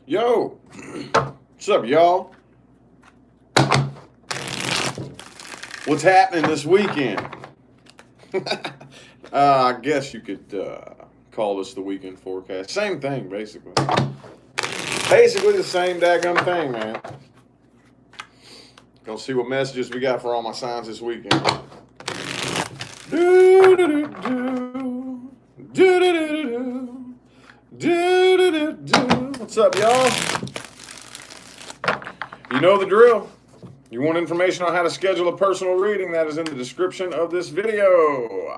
Yo, what's up, y'all? What's happening this weekend? I guess you could call this the weekend forecast. Same thing, basically. Basically the same daggum thing, man. Gonna see what messages we got for all my signs this weekend. Do do do do do do do do do do. What's up, y'all? You know the drill. You want information on how to schedule a personal reading? That is in the description of this video.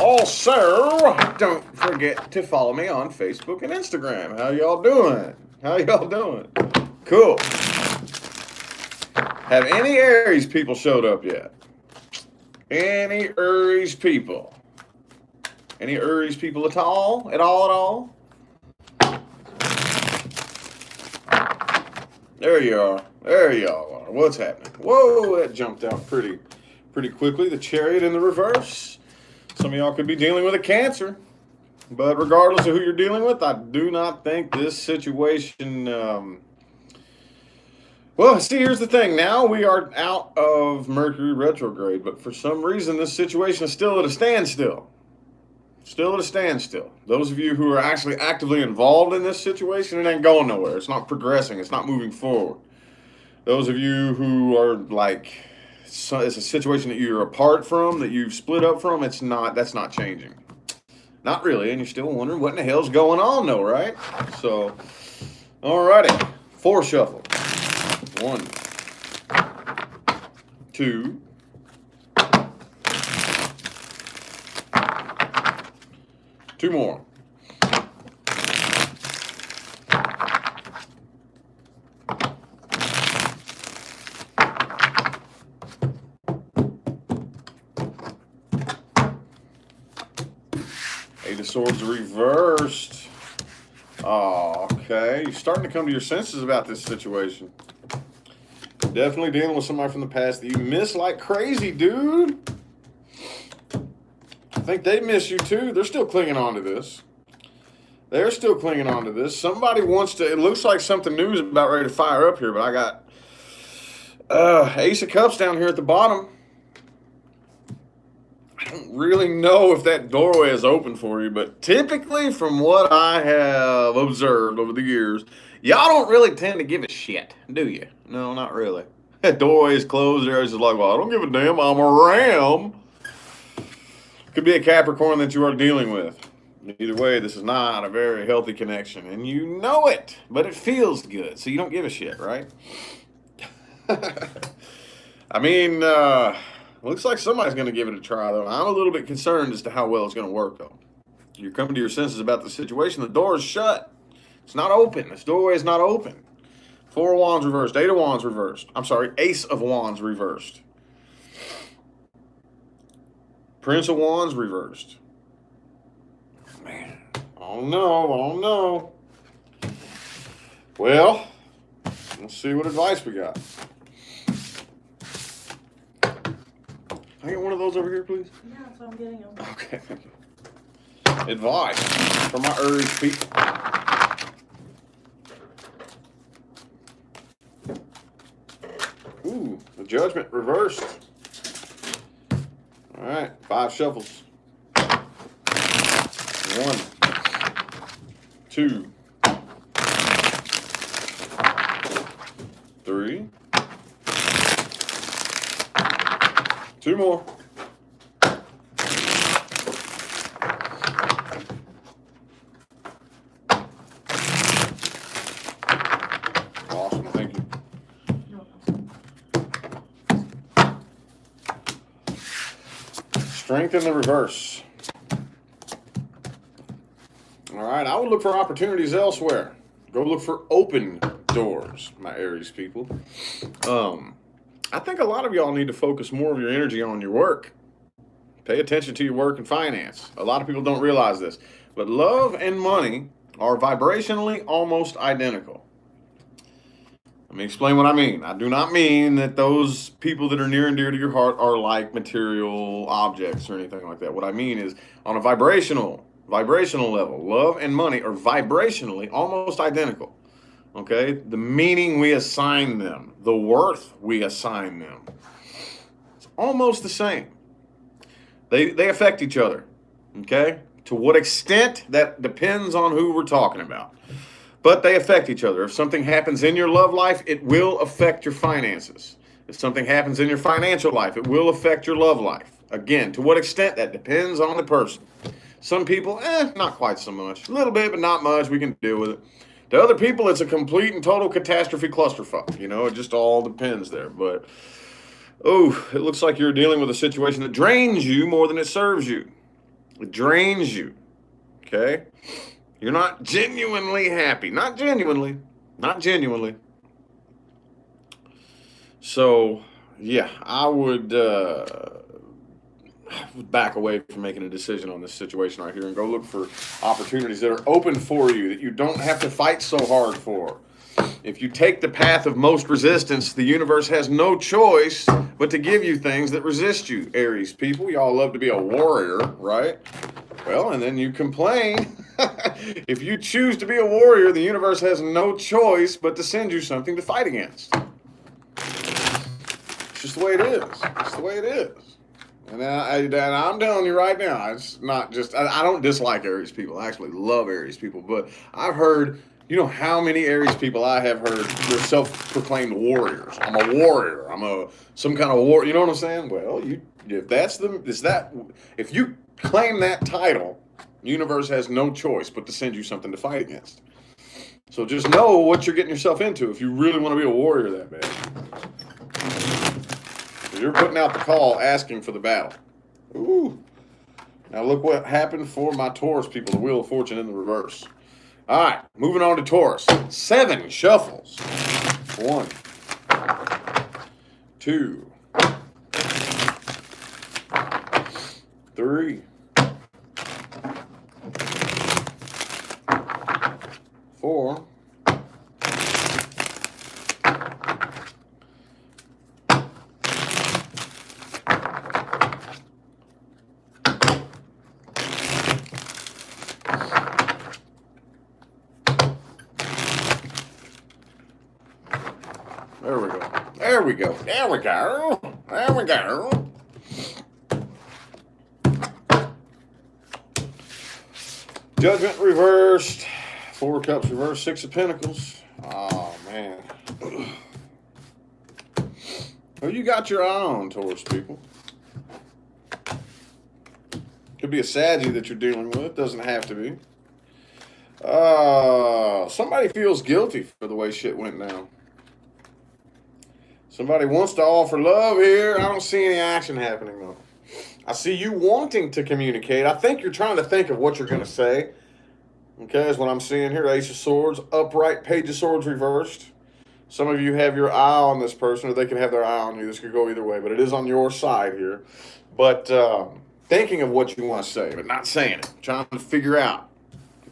Also, don't forget to follow me on Facebook and Instagram. How y'all doing? How y'all doing? Cool. Have any Aries people showed up yet? Any Aries people? Any Aries people at all? At all? There you are. There y'all are. What's happening? Whoa, that jumped out pretty quickly. The Chariot in the reverse. Some of y'all could be dealing with a Cancer. But regardless of who you're dealing with, I do not think this situation... Well, see, here's the thing. Now we are out of Mercury retrograde, but for some reason this situation is still at a standstill. Still at a standstill. Those of you who are actually actively involved in this situation, it ain't going nowhere. It's not progressing. It's not moving forward. Those of you who are like, it's a situation that you're apart from, that you've split up from, that's not changing. Not really, and you're still wondering what in the hell's going on though, right? So, alrighty. 4 shuffle. 1, 2, 2 more. Eight of Swords reversed. Oh, okay. You're starting to come to your senses about this situation. Definitely dealing with somebody from the past that you miss like crazy, dude. I think they miss you too. They're still clinging on to this. They're still clinging on to this. Somebody wants to, it looks like something new is about ready to fire up here, but I got Ace of Cups down here at the bottom. I don't really know if that doorway is open for you, but typically from what I have observed over the years, y'all don't really tend to give a shit, do you? No, not really. That doorway is closed. They're just like, well, I don't give a damn. I'm a ram. Could be a Capricorn that you are dealing with. Either way, this is not a very healthy connection, and you know it, but it feels good, so you don't give a shit, right? I mean, looks like somebody's going to give it a try, though. I'm a little bit concerned as to how well it's going to work, though. You're coming to your senses about the situation. The door is shut. It's not open. This doorway is not open. 4 of Wands reversed. 8 of Wands reversed. I'm sorry, Ace of Wands reversed. Prince of Wands reversed. Man, I don't know. Well, let's see what advice we got. Can I get one of those over here, please? Yeah, that's what I'm getting them. Okay, thank you. Advice for my Aries people. Ooh, the Judgment reversed. All right, 5 shuffles. 1, 2, 3. 2 more. Awesome, thank you. Strength in the reverse. All right, I would look for opportunities elsewhere. Go look for open doors, my Aries people. I think a lot of y'all need to focus more of your energy on your work. Pay attention to your work and finance. A lot of people don't realize this, but love and money are vibrationally almost identical. Let me explain what I mean. I do not mean that those people that are near and dear to your heart are like material objects or anything like that. What I mean is on a vibrational Vibrational level. Love and money are vibrationally almost identical. Okay? The meaning we assign them, the worth we assign them, it's almost the same. They affect each other. Okay? To what extent, that depends on who we're talking about. But they affect each other. If something happens in your love life, it will affect your finances. If something happens in your financial life, it will affect your love life. Again, to what extent, that depends on the person. Some people, not quite so much. A little bit, but not much. We can deal with it. To other people, it's a complete and total catastrophe clusterfuck. You know, it just all depends there. But, it looks like you're dealing with a situation that drains you more than it serves you. It drains you. Okay? You're not genuinely happy. Not genuinely. Not genuinely. So, yeah, I would back away from making a decision on this situation right here and go look for opportunities that are open for you, that you don't have to fight so hard for. If you take the path of most resistance, the universe has no choice but to give you things that resist you. Aries people, y'all love to be a warrior, right? Well, and then you complain. If you choose to be a warrior, the universe has no choice but to send you something to fight against. It's just the way it is. It's the way it is. And I'm telling you right now, it's not just, I don't dislike Aries people. I actually love Aries people. But I've heard, you know how many Aries people I have heard, they're self-proclaimed warriors. I'm a warrior. Some kind of war. You know what I'm saying? Well, if you claim that title, the universe has no choice but to send you something to fight against. So just know what you're getting yourself into if you really want to be a warrior that bad. You're putting out the call, asking for the battle. Ooh. Now look what happened for my Taurus people, the Wheel of Fortune in the reverse. All right, moving on to Taurus. 7 shuffles. 1, 2, 3, 4, 5. There we go. Judgment reversed. 4 of Cups reversed. 6 of Pentacles. Oh, man. Well, you got your eye on, Taurus people. Could be a Saggy that you're dealing with. Doesn't have to be. Somebody feels guilty for the way shit went down. Somebody wants to offer love here. I don't see any action happening, though. I see you wanting to communicate. I think you're trying to think of what you're going to say. Okay, is what I'm seeing here. Ace of Swords, upright, Page of Swords reversed. Some of you have your eye on this person, or they can have their eye on you. This could go either way, but it is on your side here. But thinking of what you want to say, but not saying it. Trying to figure out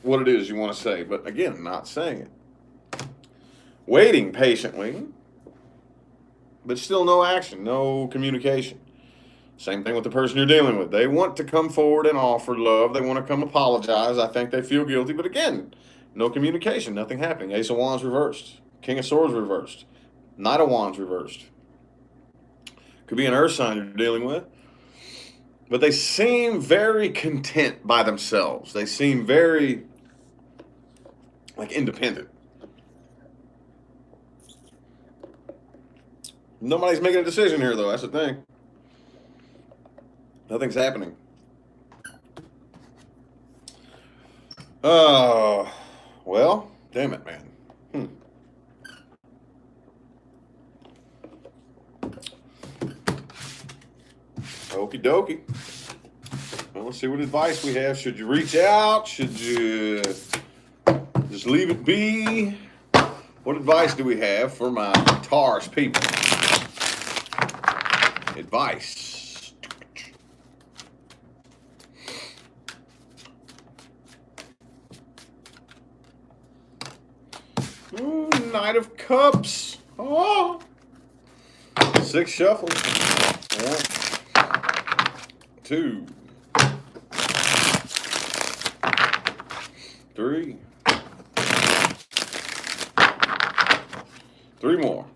what it is you want to say, but again, not saying it. Waiting patiently. But still no action, no communication. Same thing with the person you're dealing with. They want to come forward and offer love. They want to come apologize. I think they feel guilty. But again, no communication, nothing happening. Ace of Wands reversed. King of Swords reversed. Knight of Wands reversed. Could be an earth sign you're dealing with. But they seem very content by themselves. They seem very, independent. Nobody's making a decision here, though. That's the thing. Nothing's happening. Well, damn it, man. Okie dokie. Well, let's see what advice we have. Should you reach out? Should you just leave it be? What advice do we have for my Taurus people? Advice. Ooh, Knight of Cups. Oh. 6 shuffles. 1, 2, 3. 3 more.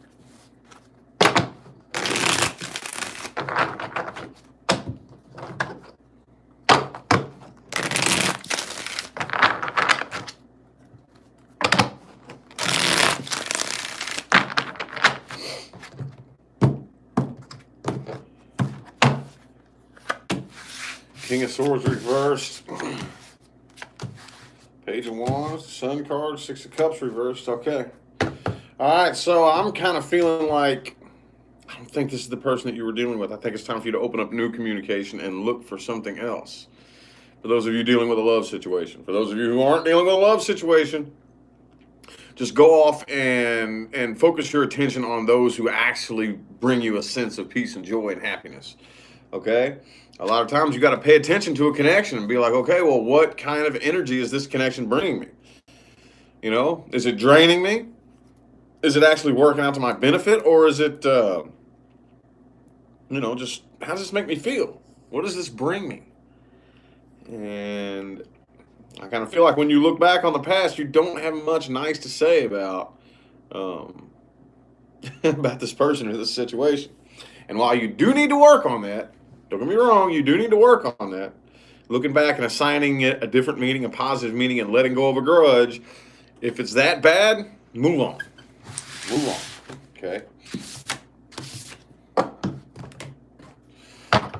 King of Swords reversed. Page of Wands, Sun card, 6 of Cups reversed. Okay. All right, so I'm kind of feeling like I don't think this is the person that you were dealing with. I think it's time for you to open up new communication and look for something else. For those of you dealing with a love situation. For those of you who aren't dealing with a love situation, just go off and focus your attention on those who actually bring you a sense of peace and joy and happiness. Okay? A lot of times you got to pay attention to a connection and be like, okay, well, what kind of energy is this connection bringing me? You know, is it draining me? Is it actually working out to my benefit? Or is it, just how does this make me feel? What does this bring me? And I kind of feel like when you look back on the past, you don't have much nice to say about about this person or this situation. And while you do need to work on that, don't get me wrong, you do need to work on that. Looking back and assigning it a different meaning, a positive meaning, and letting go of a grudge. If it's that bad, move on. Move on. Okay.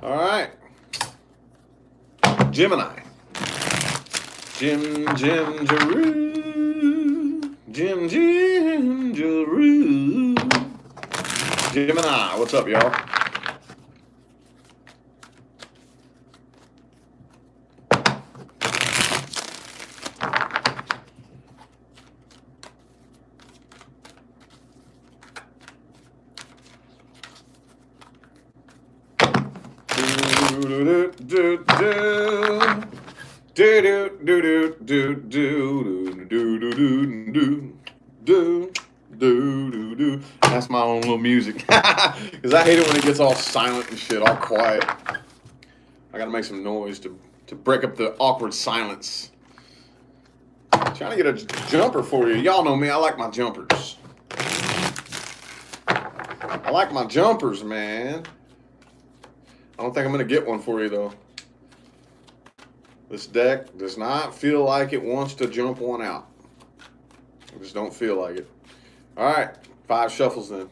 All right. Gemini. Jim, Jaroo. Jim, Jaroo. Gemini, what's up, y'all? That's my own little music. Because I hate it when it gets all silent and shit, all quiet. I gotta make some noise to break up the awkward silence. Trying to get a jumper for you. Y'all know me, I like my jumpers. I like my jumpers, man. I don't think I'm going to get one for you, though. This deck does not feel like it wants to jump one out. I just don't feel like it. All right, 5 shuffles then.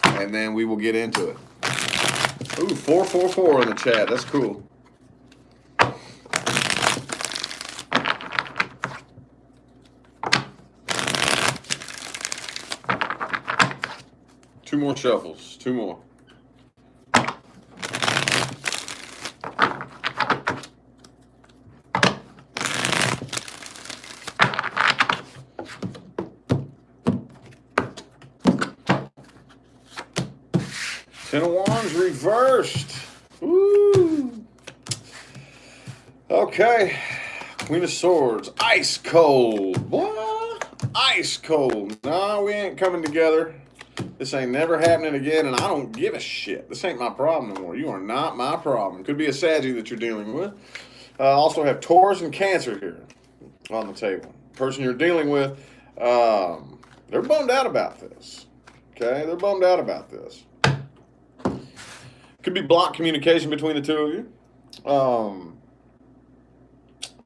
And then we will get into it. Ooh, 444 in the chat. That's cool. Two more shuffles. 2 more. Ten of Wands reversed. Woo. Okay. Queen of Swords. Ice cold. What? Ice cold. No, we ain't coming together. This ain't never happening again, and I don't give a shit. This ain't my problem no more. You are not my problem. Could be a Saggy that you're dealing with. Also have Taurus and Cancer here on the table. Person you're dealing with, they're bummed out about this. Okay? They're bummed out about this. Could be blocked communication between the two of you.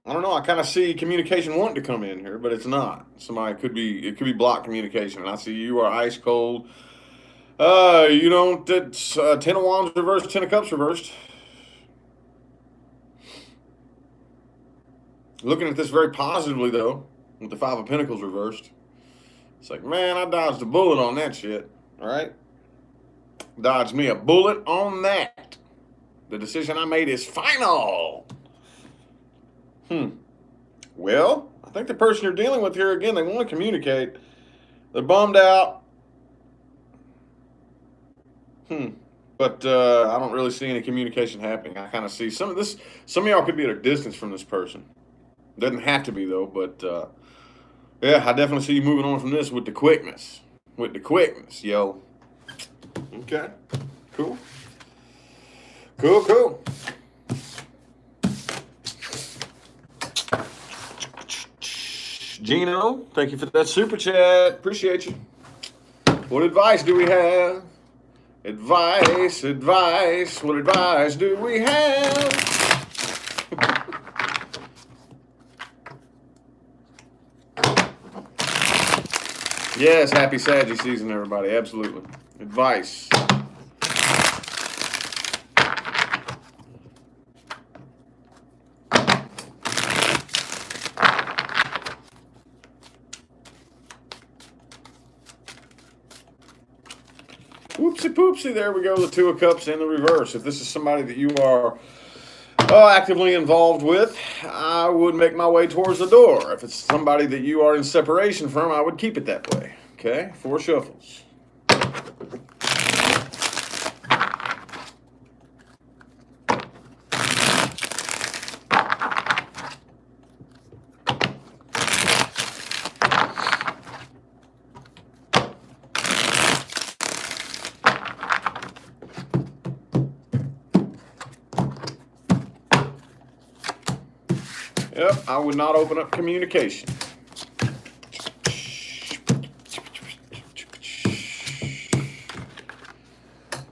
I don't know. I kind of see communication wanting to come in here, but it's not. It could be blocked communication. And I see you are ice cold. It's 10 of Wands reversed, 10 of Cups reversed. Looking at this very positively, though, with the 5 of Pentacles reversed. It's like, man, I dodged a bullet on that shit. All right? Dodged me a bullet on that. The decision I made is final. Well, I think the person you're dealing with here, again, they want to communicate. They're bummed out. But I don't really see any communication happening. I kind of see some of y'all could be at a distance from this person. Doesn't have to be, though, but yeah, I definitely see you moving on from this with the quickness. Yo. Okay. Cool. Gino, thank you for that super chat. Appreciate you. What advice do we have? Advice. What advice do we have? Yes, happy Saggy season, everybody. Absolutely. Advice. Whoopsie poopsie, there we go, the Two of Cups in the reverse. If this is somebody that you are actively involved with, I would make my way towards the door. If it's somebody that you are in separation from, I would keep it that way. Okay, 4 shuffles. Yep, I would not open up communication.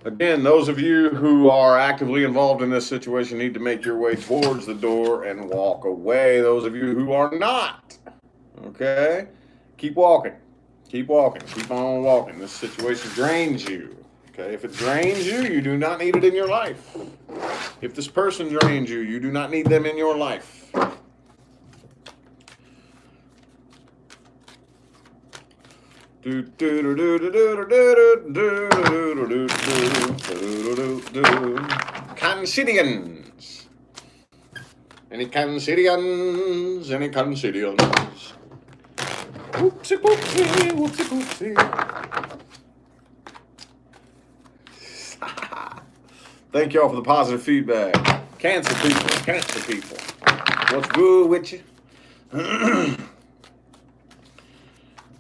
Again, those of you who are actively involved in this situation need to make your way towards the door and walk away. Those of you who are not, okay, keep walking. Keep walking. Keep on walking. This situation drains you. Okay, if it drains you, you do not need it in your life. If this person drains you, you do not need them in your life. Cancidians. Any Cancidians? Any Cancidians? Whoopsie poopsie, whoopsie poopsie. Thank y'all for the positive feedback. Cancer people. What's good with you?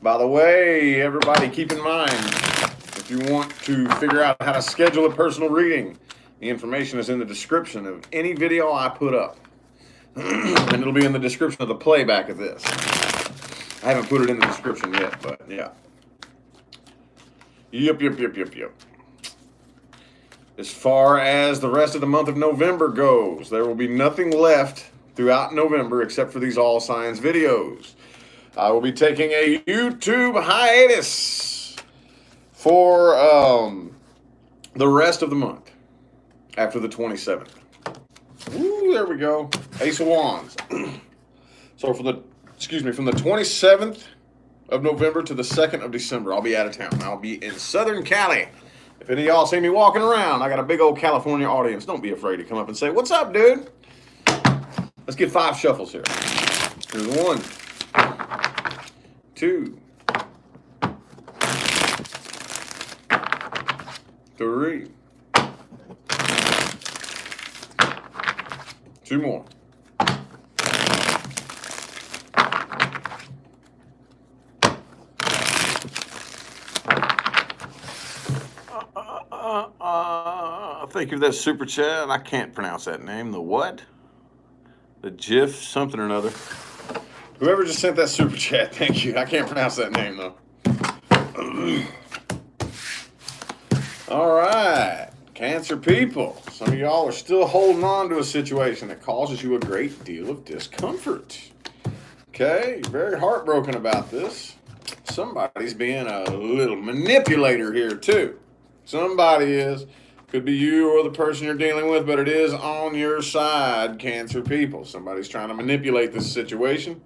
By the way, everybody keep in mind, if you want to figure out how to schedule a personal reading, the information is in the description of any video I put up. And it'll be in the description of the playback of this. I haven't put it in the description yet, but yeah. Yep. As far as the rest of the month of November goes, there will be nothing left throughout November except for these all signs videos. I will be taking a YouTube hiatus for the rest of the month after the 27th. Ooh, there we go. Ace of Wands. So from the 27th of November to the 2nd of December, I'll be out of town. I'll be in Southern Cali. If any of y'all see me walking around, I got a big old California audience. Don't be afraid to come up and say, "What's up, dude?" Let's get 5 shuffles here. Here's 1, 2, 3, 2 more. Thank you for that super chat. I can't pronounce that name. The what? The GIF something or another. Whoever just sent that super chat, thank you. I can't pronounce that name, though. All right. Cancer people. Some of y'all are still holding on to a situation that causes you a great deal of discomfort. Okay? You're very heartbroken about this. Somebody's being a little manipulator here, too. Somebody is. Could be you or the person you're dealing with, but it is on your side, Cancer people. Somebody's trying to manipulate this situation.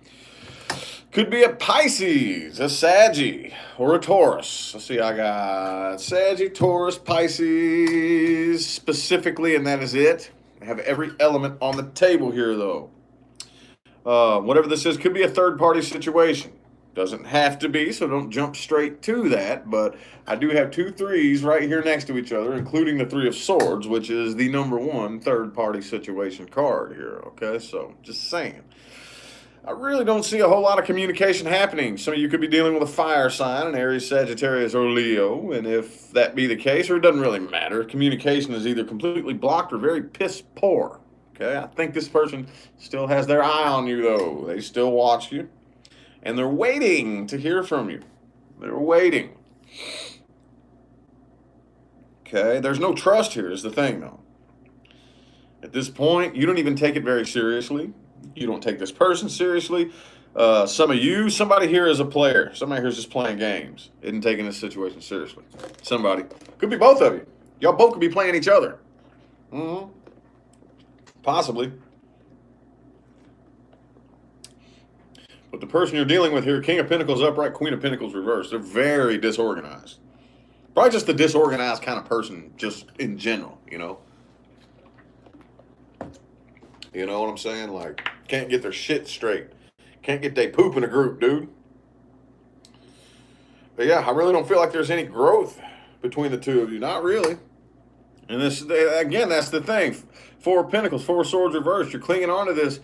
Could be a Pisces, a Saggy, or a Taurus. Let's see, I got Saggy, Taurus, Pisces specifically, and that is it. I have every element on the table here, though. Whatever this is, could be a third-party situation. Doesn't have to be, so don't jump straight to that, but I do have 2 3s right here next to each other, including the 3 of Swords, which is the number 1 third-party situation card here, okay? So, just saying. I really don't see a whole lot of communication happening. Some of you could be dealing with a fire sign, an Aries, Sagittarius, or Leo, and if that be the case, or it doesn't really matter, communication is either completely blocked or very piss poor, okay? I think this person still has their eye on you, though. They still watch you. And they're waiting to hear from you. They're waiting. Okay? There's no trust here is the thing, though. At this point, you don't even take it very seriously. You don't take this person seriously. Somebody here is a player. Somebody here is just playing games. Isn't taking this situation seriously. Somebody. Could be both of you. Y'all both could be playing each other. Mm-hmm. Possibly. But the person you're dealing with here, King of Pentacles upright, Queen of Pentacles reversed. They're very disorganized. Probably just a disorganized kind of person, just in general, you know? You know what I'm saying? Like, can't get their shit straight. Can't get they poop in a group, dude. But yeah, I really don't feel like there's any growth between the two of you. Not really. And this, again, that's the thing. Four of Pentacles, Four of Swords reversed. You're clinging on to this,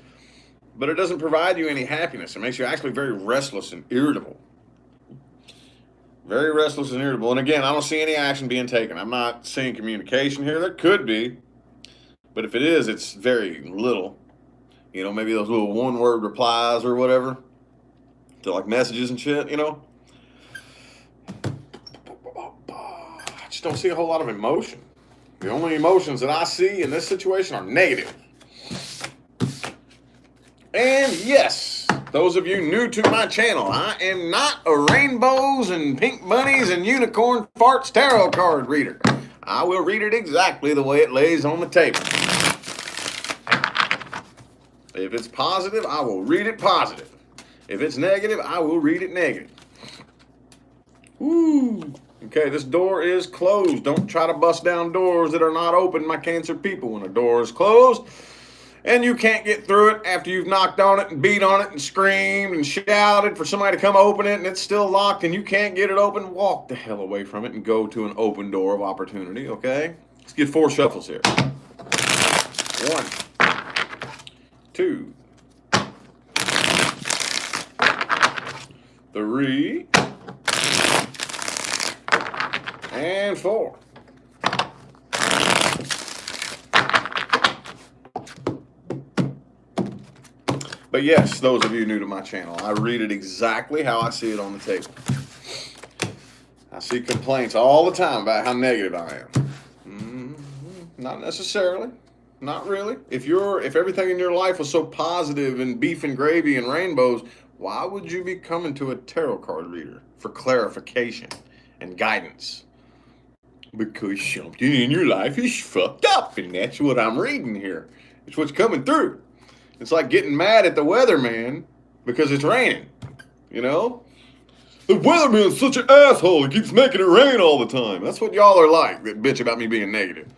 but it doesn't provide you any happiness. It makes you actually very restless and irritable. Very restless and irritable. And again, I don't see any action being taken. I'm not seeing communication here. There could be. But if it is, it's very little. You know, maybe those little one-word replies or whatever to like messages and shit, you know. I just don't see a whole lot of emotion. The only emotions that I see in this situation are negative. And yes, those of you new to my channel, I am not a rainbows and pink bunnies and unicorn farts tarot card reader. I will read it exactly the way it lays on the table. If it's positive, I will read it positive. If it's negative, I will read it negative. Woo! Okay, this door is closed. Don't try to bust down doors that are not open, my Cancer people. When a door is closed and you can't get through it after you've knocked on it and beat on it and screamed and shouted for somebody to come open it and it's still locked and you can't get it open, walk the hell away from it and go to an open door of opportunity, okay? Let's get 4 shuffles here. 1, 2, 3, and 4. But yes, those of you new to my channel, I read it exactly how I see it on the table. I see complaints all the time about how negative I am. Not necessarily. Not really. If everything in your life was so positive and beef and gravy and rainbows, why would you be coming to a tarot card reader for clarification and guidance? Because something in your life is fucked up, and that's what I'm reading here. It's what's coming through. It's like getting mad at the weatherman because it's raining, you know? The weatherman's such an asshole. He keeps making it rain all the time. That's what y'all are like that bitch about me being negative.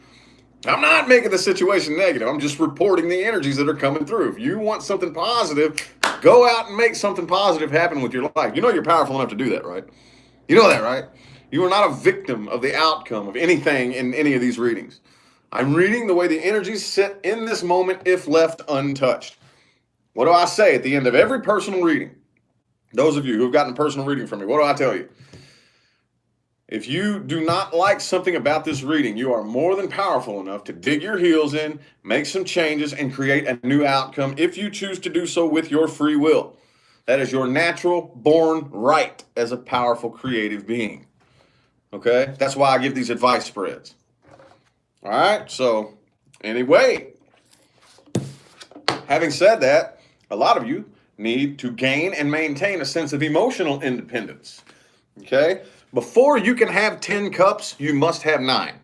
I'm not making the situation negative. I'm just reporting the energies that are coming through. If you want something positive, go out and make something positive happen with your life. You know you're powerful enough to do that, right? You know that, right? You are not a victim of the outcome of anything in any of these readings. I'm reading the way the energies sit in this moment if left untouched. What do I say at the end of every personal reading? Those of you who have gotten a personal reading from me, what do I tell you? If you do not like something about this reading, you are more than powerful enough to dig your heels in, make some changes, and create a new outcome if you choose to do so with your free will. That is your natural born right as a powerful creative being. Okay? That's why I give these advice spreads. All right? So, anyway, having said that, a lot of you need to gain and maintain a sense of emotional independence. Okay? Before you can have 10 cups, you must have 9.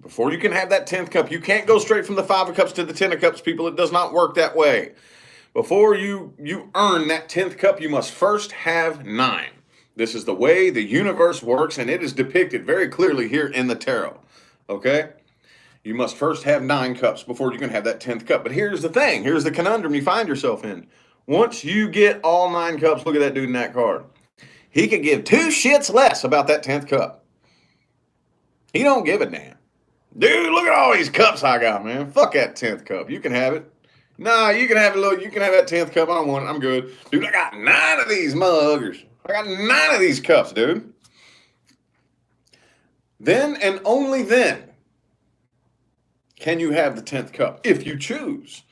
Before you can have that 10th cup, you can't go straight from the 5 of cups to the 10 of cups, people. It does not work that way. Before you earn that 10th cup, you must first have 9. This is the way the universe works, and it is depicted very clearly here in the tarot. Okay? You must first have 9 cups before you can have that 10th cup. But here's the thing. Here's the conundrum you find yourself in. Once you get all 9 cups, look at that dude in that card. He could give 2 shits less about that 10th cup. He don't give a damn. Dude, look at all these cups I got, man. Fuck that 10th cup. You can have it. Nah, you can have it. Look, you can have that 10th cup. I don't want it. I'm good. Dude, I got 9 of these muggers. I got 9 of these cups, dude. Then and only then can you have the 10th cup if you choose.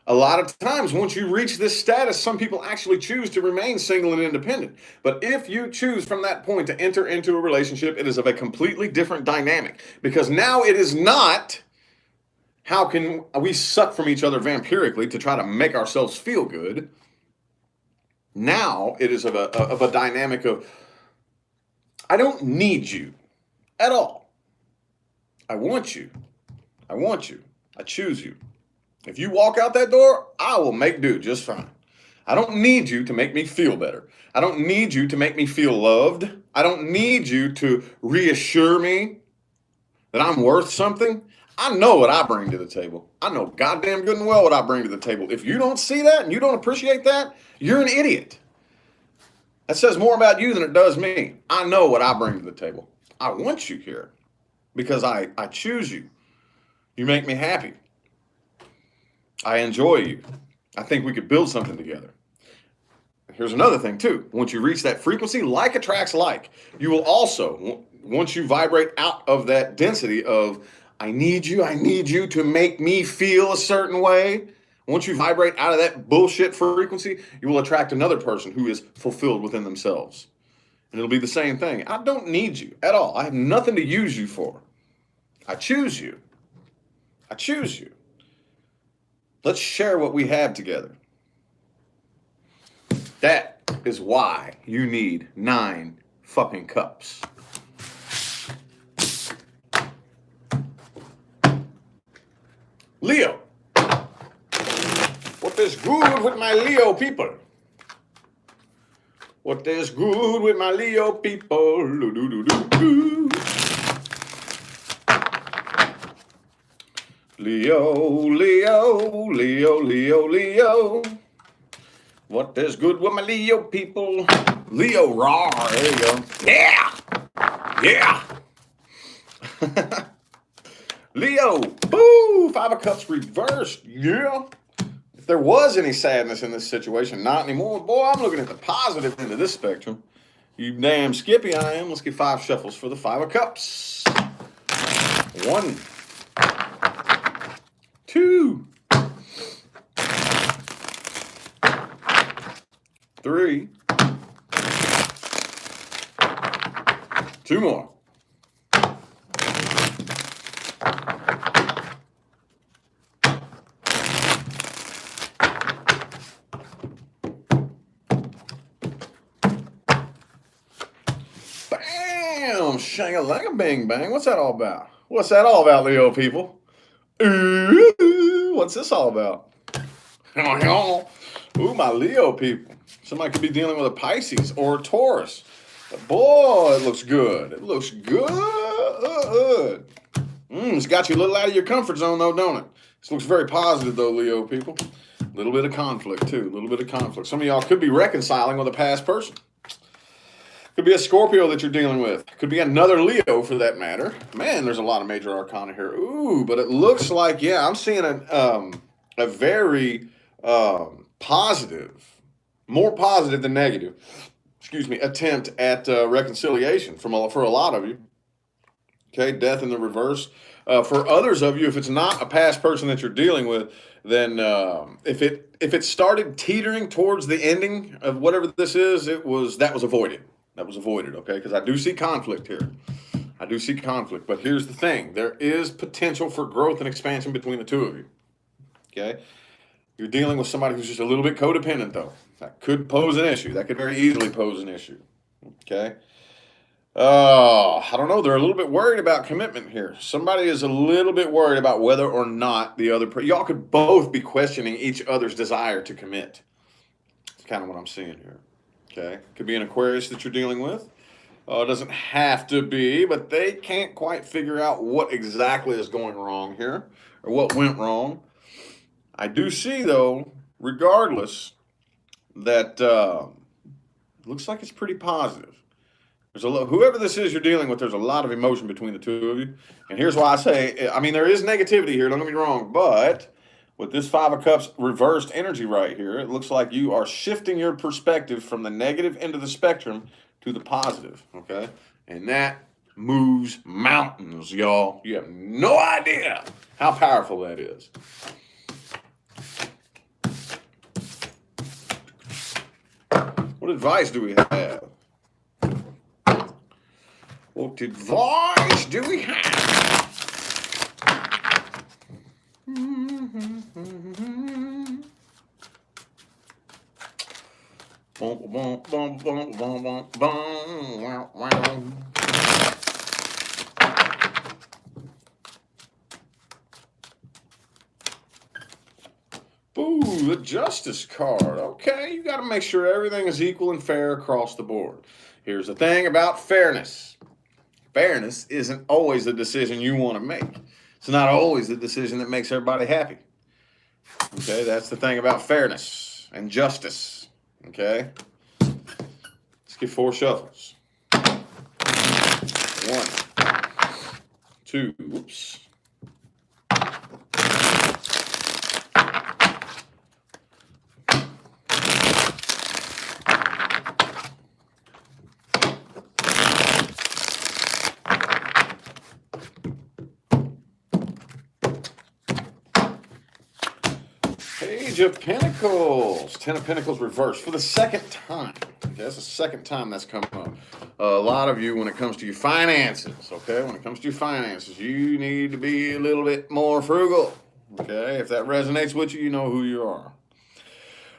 A lot of times, once you reach this status, some people actually choose to remain single and independent. But if you choose from that point to enter into a relationship, it is of a completely different dynamic. Because now it is not how can we suck from each other vampirically to try to make ourselves feel good. Now it is of a dynamic of, I don't need you at all. I want you. I want you. I choose you. If you walk out that door, I will make do just fine. I don't need you to make me feel better. I don't need you to make me feel loved. I don't need you to reassure me that I'm worth something. I know what I bring to the table. I know goddamn good and well what I bring to the table. If you don't see that and you don't appreciate that, you're an idiot. That says more about you than it does me. I know what I bring to the table. I want you here because I choose you. You make me happy. I enjoy you. I think we could build something together. Here's another thing too. Once you reach that frequency, like attracts like. You will also, once you vibrate out of that density of, I need you to make me feel a certain way. Once you vibrate out of that bullshit frequency, you will attract another person who is fulfilled within themselves. And it'll be the same thing. I don't need you at all. I have nothing to use you for. I choose you. I choose you. Let's share what we have together. That is why you need 9 fucking cups. Leo. What is good with my Leo people? What is good with my Leo people? Leo, Leo, Leo, Leo, Leo. What is good with my Leo people? Leo raw. There you go. Yeah. Yeah. Leo. Boo. 5 of Cups reversed. Yeah. If there was any sadness in this situation, not anymore. Boy, I'm looking at the positive end of this spectrum. You damn skippy I am. Let's get 5 shuffles for the 5 of Cups. 1. 2, 3, 2 more. Bam! Shang-a-lang-a bang bang. What's that all about? What's that all about, Leo people? Ooh, what's this all about? Ooh, my Leo people. Somebody could be dealing with a Pisces or a Taurus. But boy, it looks good. It looks good. It's got you a little out of your comfort zone, though, don't it? This looks very positive, though, Leo people. A little bit of conflict, too. A little bit of conflict. Some of y'all could be reconciling with a past person. Could be a Scorpio that you're dealing with. Could be another Leo for that matter. Man, there's a lot of major arcana here. Ooh, but it looks like, yeah, I'm seeing a very positive, more positive than negative, attempt at reconciliation for a lot of you. Okay, death in the reverse. For others of you, if it's not a past person that you're dealing with, then if it started teetering towards the ending of whatever this is, that was avoided. That was avoided, okay? Because I do see conflict here. I do see conflict. But here's the thing. There is potential for growth and expansion between the two of you, okay? You're dealing with somebody who's just a little bit codependent, though. That could pose an issue. That could very easily pose an issue, okay? I don't know. They're a little bit worried about commitment here. Somebody is a little bit worried about whether or not the other person... Y'all could both be questioning each other's desire to commit. That's kind of what I'm seeing here. Okay, could be an Aquarius that you're dealing with. It doesn't have to be, but they can't quite figure out what exactly is going wrong here or what went wrong. I do see, though, regardless, that looks like it's pretty positive. There's whoever this is you're dealing with, there's a lot of emotion between the two of you. And here's why I say, I mean, there is negativity here, don't get me wrong, but with this 5 of Cups reversed energy right here, it looks like you are shifting your perspective from the negative end of the spectrum to the positive, okay? And that moves mountains, y'all. You have no idea how powerful that is. What advice do we have? What advice do we have? Ooh, the justice card. Okay, you got to make sure everything is equal and fair across the board. Here's the thing about fairness. Fairness isn't always the decision you want to make. It's not always the decision that makes everybody happy. Okay, that's the thing about fairness and justice. Okay, let's get 4 shuffles. 1, 2, whoops. Page of Pentacles. 10 of Pentacles reversed for the second time. Okay, that's the second time that's come up. A lot of you, when it comes to your finances, okay, when it comes to your finances, you need to be a little bit more frugal. Okay, if that resonates with you, you know who you are.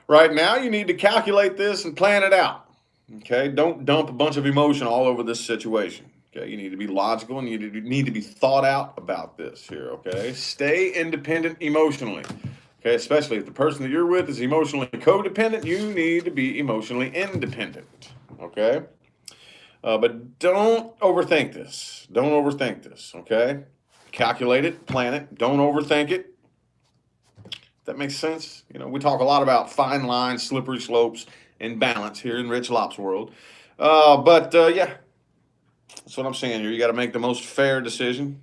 Right now, you need to calculate this and plan it out. Okay, don't dump a bunch of emotion all over this situation. Okay, you need to be logical and you need to be thought out about this here. Okay, stay independent emotionally. Okay, especially if the person that you're with is emotionally codependent, you need to be emotionally independent. Okay, but don't overthink this. Don't overthink this. Okay, calculate it, plan it. Don't overthink it. That makes sense. You know, we talk a lot about fine lines, slippery slopes, and balance here in Rich Lop's world. Yeah, that's what I'm saying here. You got to make the most fair decision.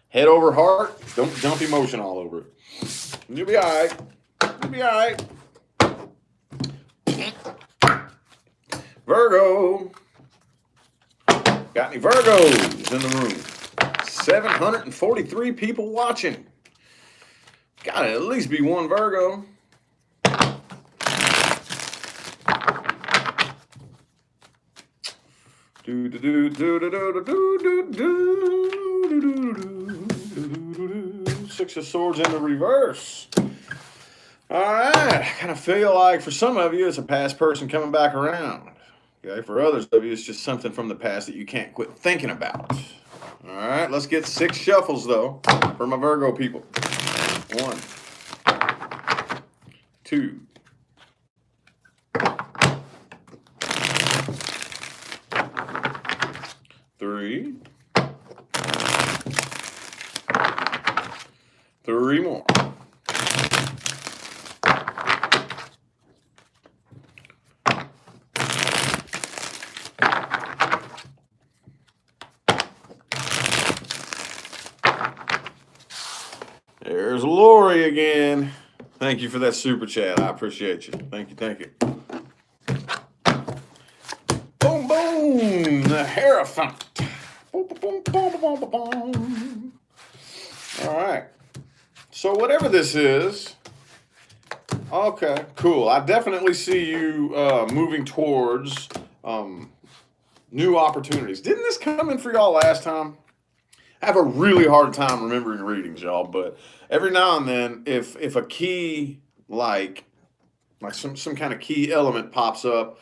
Head over heart. Don't dump emotion all over it. You'll be all right. You'll be all right. Virgo. Got any Virgos in the room? 743 people watching. Gotta at least be one Virgo. Six of Swords in the reverse. All right. I kind of feel like for some of you, it's a past person coming back around. Okay. For others of you, it's just something from the past that you can't quit thinking about. All right. Let's get 6 shuffles, though, for my Virgo people. 1, 2, 3. 3 more. There's Lori again. Thank you for that super chat. I appreciate you. Thank you. Thank you. Boom, boom. The Hierophant. Boom, boom, boom, boom, boom, boom. All right. So whatever this is, okay, cool. I definitely see you moving towards new opportunities. Didn't this come in for y'all last time? I have a really hard time remembering readings, y'all, but every now and then, if a key, like some kind of key element pops up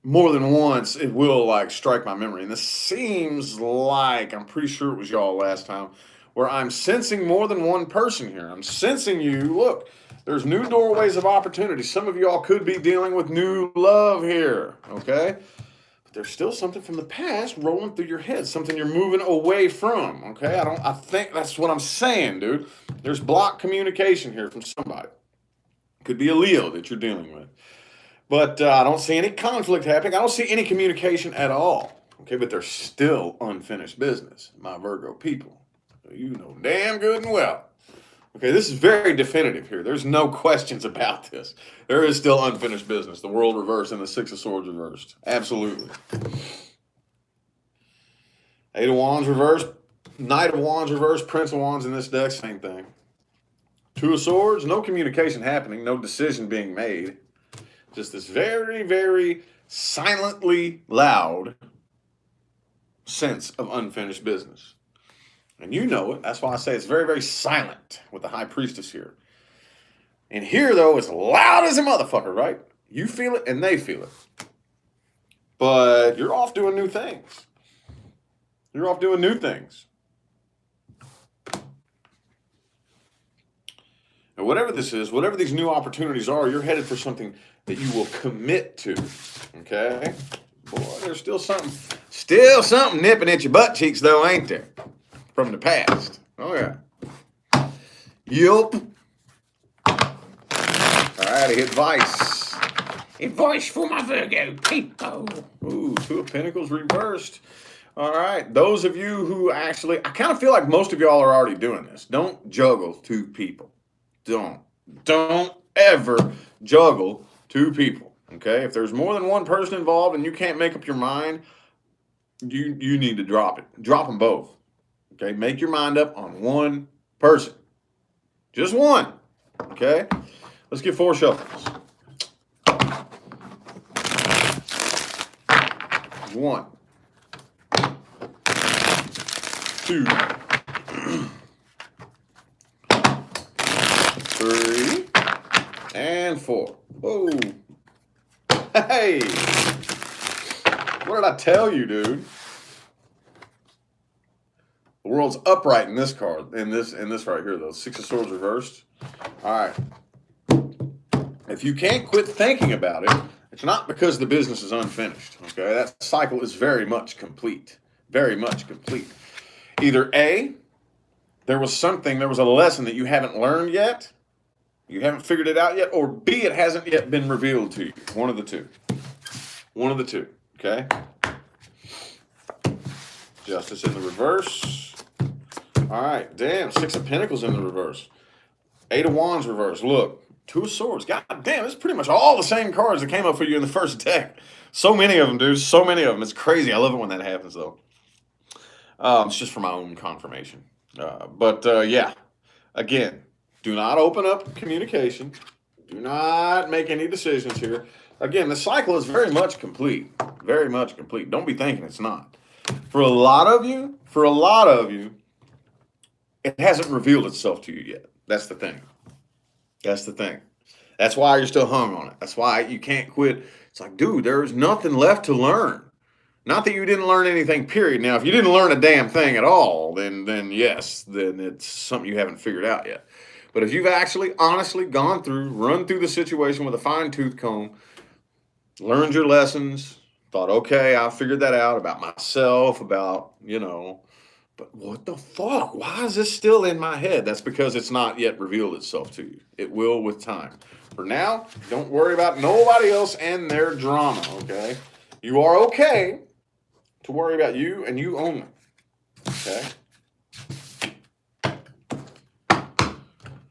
more than once, it will like strike my memory. And this seems like, I'm pretty sure it was y'all last time, where I'm sensing more than one person here. I'm sensing you. Look, there's new doorways of opportunity. Some of y'all could be dealing with new love here, okay? But there's still something from the past rolling through your head, something you're moving away from, okay? I think that's what I'm saying, dude. There's blocked communication here from somebody. Could be a Leo that you're dealing with. But I don't see any conflict happening. I don't see any communication at all, okay? But there's still unfinished business, my Virgo people. You know damn good and well. Okay, this is very definitive here. There's no questions about this. There is still unfinished business. The World reversed and the 6 of Swords reversed. Absolutely. 8 of Wands reversed. Knight of Wands reversed. Prince of Wands in this deck, same thing. 2 of Swords, no communication happening. No decision being made. just this very, very silently loud sense of unfinished business. And you know it. That's why I say it's very, very silent with the high priestess here. And here, though, it's loud as a motherfucker, right? You feel it and they feel it. But you're off doing new things. You're off doing new things. And whatever this is, whatever these new opportunities are, you're headed for something that you will commit to. Okay? Boy, there's still something nipping at your butt cheeks, though, ain't there? From the past. Oh, yeah. Yup. All right, I hit Vice. Advice for my Virgo people. Ooh, Two of Pentacles reversed. All right, those of you who actually, I kind of feel like most of y'all are already doing this. Don't juggle two people. Don't ever juggle two people. Okay, if there's more than one person involved and you can't make up your mind, you need to drop it. Drop them both. Okay, make your mind up on one person. Just one. Okay, let's get 4 shuffles. 1, 2, 3, and 4. Whoa. Hey. What did I tell you, dude? The world's upright in this card, in this right here, though. 6 of Swords reversed. All right. If you can't quit thinking about it, it's not because the business is unfinished. Okay, that cycle is very much complete. Very much complete. Either A, there was a lesson that you haven't learned yet, you haven't figured it out yet, or B, it hasn't yet been revealed to you. One of the two. One of the two. Okay. Justice in the reverse. All right, damn, 6 of Pentacles in the reverse. 8 of Wands reverse. Look, 2 of Swords. God damn, it's pretty much all the same cards that came up for you in the first deck. So many of them, dude. So many of them. It's crazy. I love it when that happens, though. It's just for my own confirmation. Yeah. Again, do not open up communication. Do not make any decisions here. Again, the cycle is very much complete. Very much complete. Don't be thinking it's not. For a lot of you, it hasn't revealed itself to you yet. That's the thing. That's the thing. That's why you're still hung on it. That's why you can't quit. It's like, dude, there's nothing left to learn. Not that you didn't learn anything, period. Now, if you didn't learn a damn thing at all, then yes, then it's something you haven't figured out yet. But if you've actually honestly run through the situation with a fine-tooth comb, learned your lessons, thought, okay, I figured that out about myself, about, but what the fuck? Why is this still in my head? That's because it's not yet revealed itself to you. It will with time. For now, don't worry about nobody else and their drama, okay? You are okay to worry about you and you only, okay?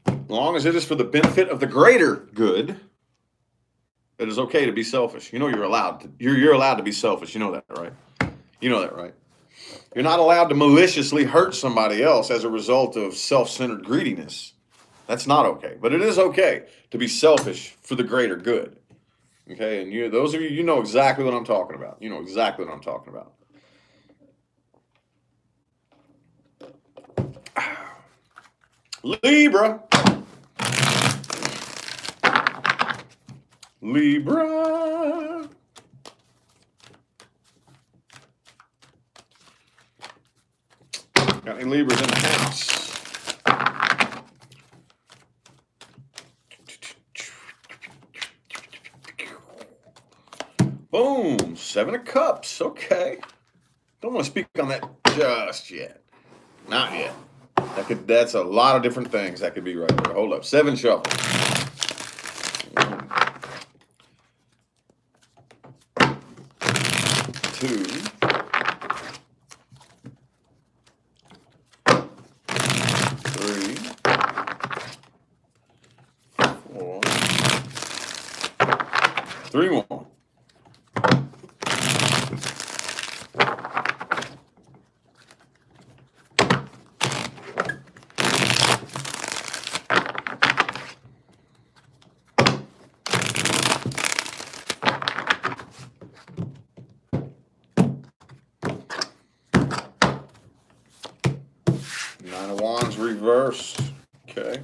As long as it is for the benefit of the greater good, it is okay to be selfish. You know you're allowed to. You're allowed to be selfish. You know that, right? You know that, right? You're not allowed to maliciously hurt somebody else as a result of self-centered greediness. That's not okay. But it is okay to be selfish for the greater good. Okay? And those of you, you know exactly what I'm talking about. You know exactly what I'm talking about. Libra. Libra. Got any Libras in the house? Boom. 7 of Cups. Okay. Don't want to speak on that just yet. Not yet. That's a lot of different things that could be right there. Hold up. 7 shuffles. 2, 3, 4, 3 more. reversed. Okay.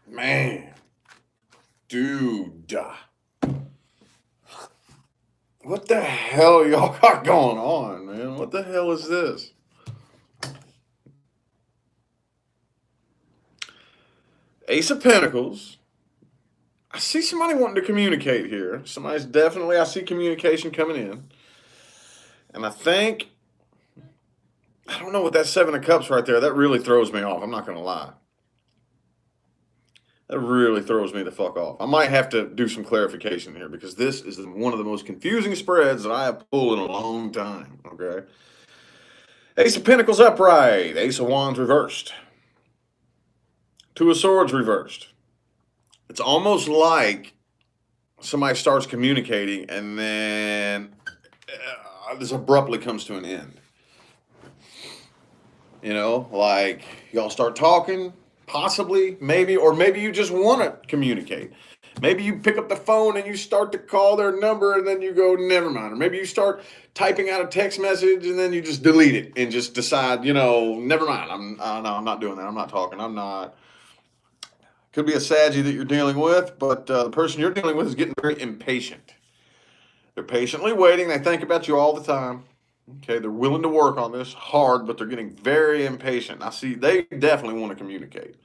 Man. Dude. What the hell y'all got going on, man? What the hell is this? Ace of Pentacles. I see somebody wanting to communicate here. Somebody's definitely, I see communication coming in. And I think, I don't know what that Seven of Cups right there, that really throws me off. I'm not going to lie. That really throws me the fuck off. I might have to do some clarification here because this is one of the most confusing spreads that I have pulled in a long time, okay? Ace of Pentacles upright, Ace of Wands reversed, Two of Swords reversed. It's almost like somebody starts communicating and then this abruptly comes to an end. You know, like y'all start talking, possibly, maybe, or maybe you just want to communicate. Maybe you pick up the phone and you start to call their number and then you go, never mind. Or maybe you start typing out a text message and then you just delete it and just decide, you know, never mind. No, I'm not doing that. I'm not talking. I'm not. Could be a Saggy that you're dealing with, but the person you're dealing with is getting very impatient. They're patiently waiting. They think about you all the time. Okay, they're willing to work on this hard, but they're getting very impatient. I see they definitely want to communicate.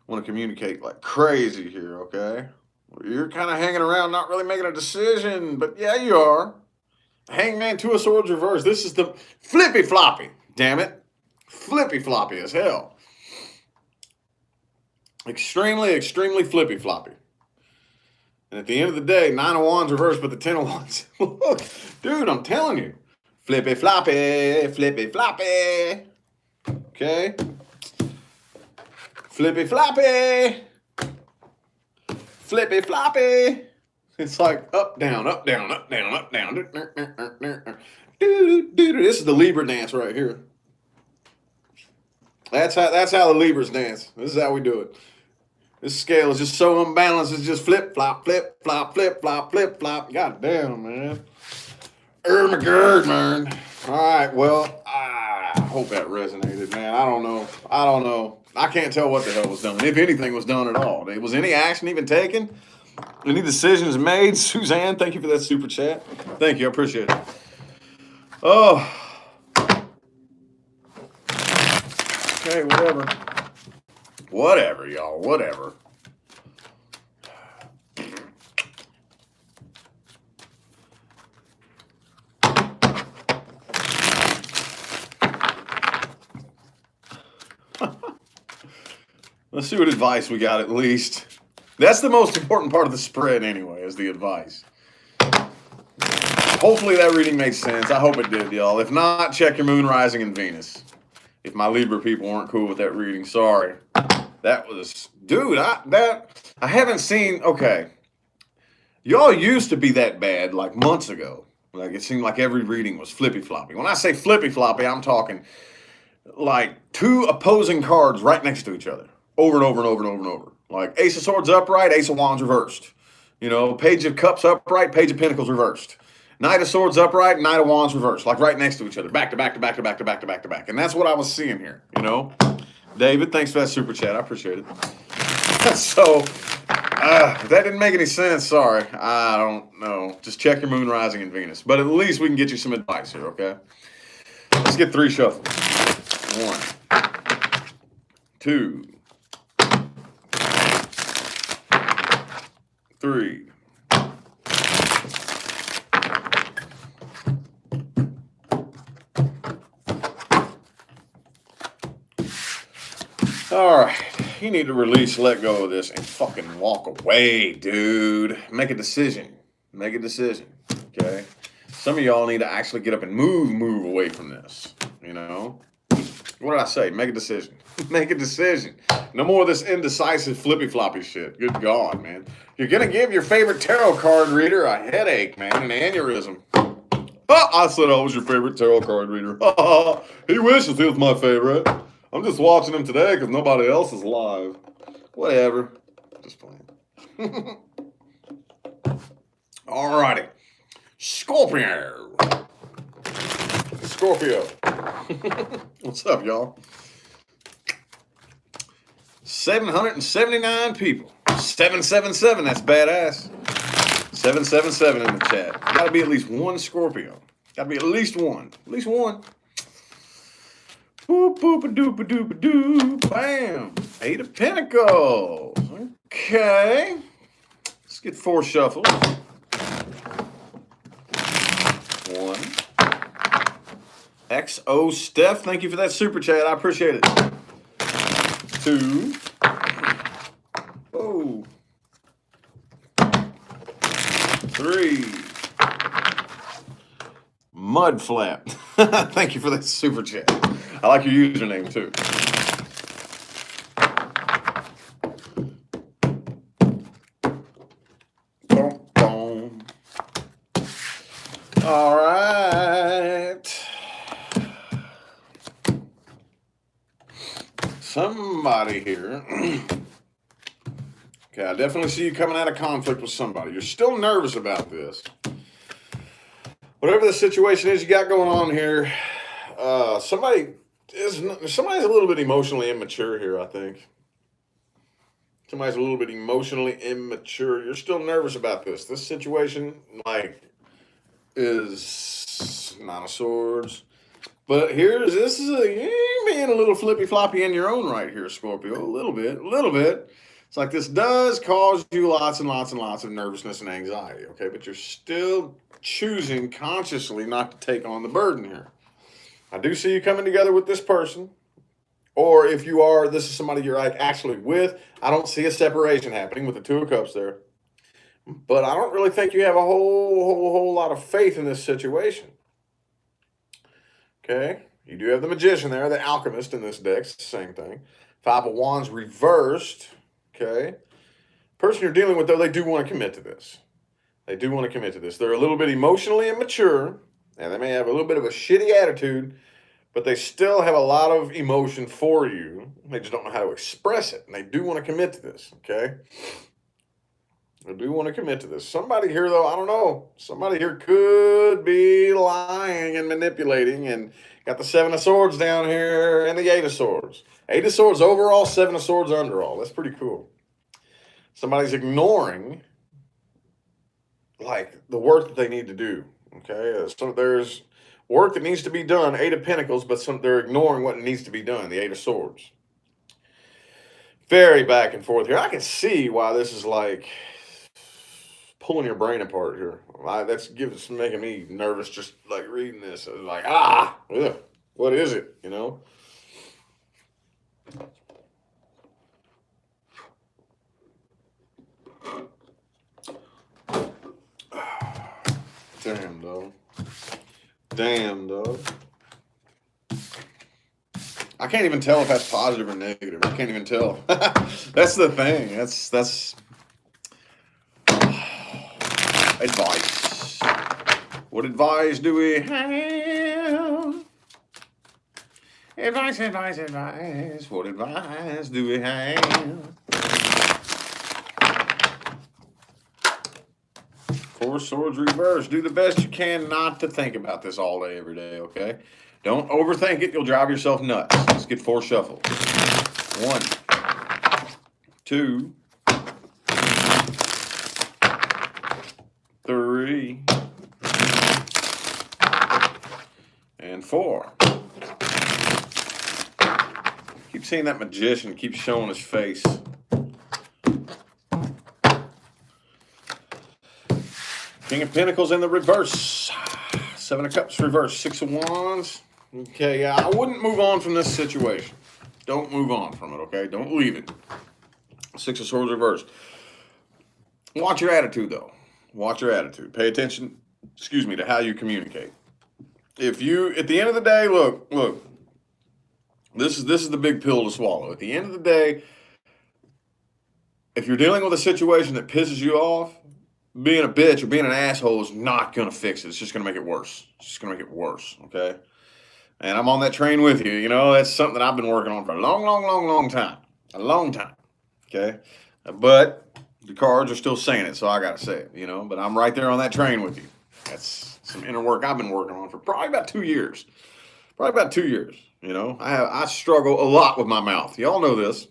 Want to communicate like crazy here, okay? You're kind of hanging around, not really making a decision, but yeah, you are. Hangman, Two of Swords reversed. This is the flippy floppy, damn it. Flippy floppy as hell. Extremely, extremely flippy floppy. And at the end of the day, Nine of Wands reversed, but the Ten of Wands. Look, dude, I'm telling you. Flippy floppy, flippy floppy. Okay. Flippy floppy. Flippy floppy. It's like up, down, up, down, up, down, up, down. This is the Libra dance right here. That's how the Libras dance. This is how we do it. This scale is just so unbalanced. It's just flip, flop, flip, flop, flip, flop, flip, flop. God damn, man. My God, man. All right, well, I hope that resonated, man. I don't know. I can't tell what the hell was done, if anything was done at all. Was any action even taken? Any decisions made? Suzanne, thank you for that super chat. Thank you, I appreciate it. Oh. Okay, whatever. Whatever, y'all, whatever. Let's see what advice we got at least. That's the most important part of the spread anyway, is the advice. Hopefully that reading made sense. I hope it did, y'all. If not, check your moon, rising, and Venus. If my Libra people weren't cool with that reading, sorry. That was, dude, I haven't seen, okay. Y'all used to be that bad like months ago. Like it seemed like every reading was flippy floppy. When I say flippy floppy, I'm talking like two opposing cards right next to each other. Over and over and over and over and over. Like Ace of Swords upright, Ace of Wands reversed. You know, Page of Cups upright, Page of Pentacles reversed. Knight of Swords upright, Knight of Wands reversed. Like right next to each other. Back to back to back to back to back to back to back. And that's what I was seeing here, you know. David, thanks for that super chat. I appreciate it. So, if that didn't make any sense, sorry. I don't know. Just check your moon, rising, and Venus. But at least we can get you some advice here, okay? Let's get 3 shuffles. 1, 2, 3. All right, you need to release, let go of this, and fucking walk away, dude. Make a decision. Make a decision, okay? Some of y'all need to actually get up and move away from this, you know? What did I say? Make a decision. Make a decision. No more of this indecisive flippy-floppy shit. Good God, man. You're going to give your favorite tarot card reader a headache, man, an aneurysm. Oh, I said I was your favorite tarot card reader. He wishes he was my favorite. I'm just watching him today because nobody else is live. Whatever. Just playing. Alrighty. Scorpio. What's up, y'all? 779 people. 777. That's badass. 777 in the chat. Got to be at least one Scorpio. Got to be at least one. At least one. Boop, boop, a doop, a doop, a doop. Bam. 8 of Pentacles. Okay. Let's get 4 shuffles. 1. XO Steph, thank you for that super chat. I appreciate it. 2. Oh. 3. Mud Flap. Thank you for that super chat. I like your username too. Boom, boom. All right. Somebody here. Okay, I definitely see you coming out of conflict with somebody. You're still nervous about this. Whatever the situation is you got going on here, somebody's a little bit emotionally immature here, I think. Somebody's a little bit emotionally immature. You're still nervous about this. This situation, is 9 of Swords. But you're being a little flippy floppy in your own right here, Scorpio. A little bit. It's like this does cause you lots and lots and lots of nervousness and anxiety, okay? But you're still choosing consciously not to take on the burden here. I do see you coming together with this person. Or if you are, this is somebody you're actually with. I don't see a separation happening with the 2 of Cups there. But I don't really think you have a whole lot of faith in this situation. Okay? You do have the Magician there, the Alchemist in this deck. It's the same thing. 5 of Wands reversed. Okay? Person you're dealing with, though, they do want to commit to this. They're a little bit emotionally immature, and they may have a little bit of a shitty attitude, but they still have a lot of emotion for you. They just don't know how to express it, and they do want to commit to this, okay? They do want to commit to this. Somebody here, though, I don't know. Somebody here could be lying and manipulating, and got the 7 of Swords down here and the 8 of Swords. 8 of Swords overall, 7 of Swords underall. That's pretty cool. Somebody's ignoring the work that they need to do, okay? So there's work that needs to be done, 8 of Pentacles, but they're ignoring what needs to be done, the 8 of Swords. Very back and forth here. I can see why this is pulling your brain apart here. That's making me nervous just reading this. Ugh, what is it, Damn, dog. I can't even tell if that's positive or negative. I can't even tell. That's the thing. That's advice. What advice do we have? Advice. What advice do we have? 4 Swords reversed. Do the best you can not to think about this all day, every day, okay? Don't overthink it. You'll drive yourself nuts. Let's get 4 shuffles. 1, 2, 3, and 4. Keep seeing that Magician keep showing his face. King of Pentacles in the reverse. 7 of Cups reverse. 6 of Wands. Okay, yeah, I wouldn't move on from this situation. Don't move on from it, okay? Don't leave it. 6 of Swords reverse. Watch your attitude, though. Watch your attitude. Pay attention, to how you communicate. If you, at the end of the day, look, this is the big pill to swallow. At the end of the day, if you're dealing with a situation that pisses you off, being a bitch or being an asshole is not going to fix it. It's just going to make it worse. Okay? And I'm on that train with you. You know, that's something that I've been working on for a long, long, long, long time. A long time. Okay. But the cards are still saying it, so I got to say it, you know. But I'm right there on that train with you. That's some inner work I've been working on for probably about 2 years. Probably about 2 years. You know, I struggle a lot with my mouth. Y'all know this.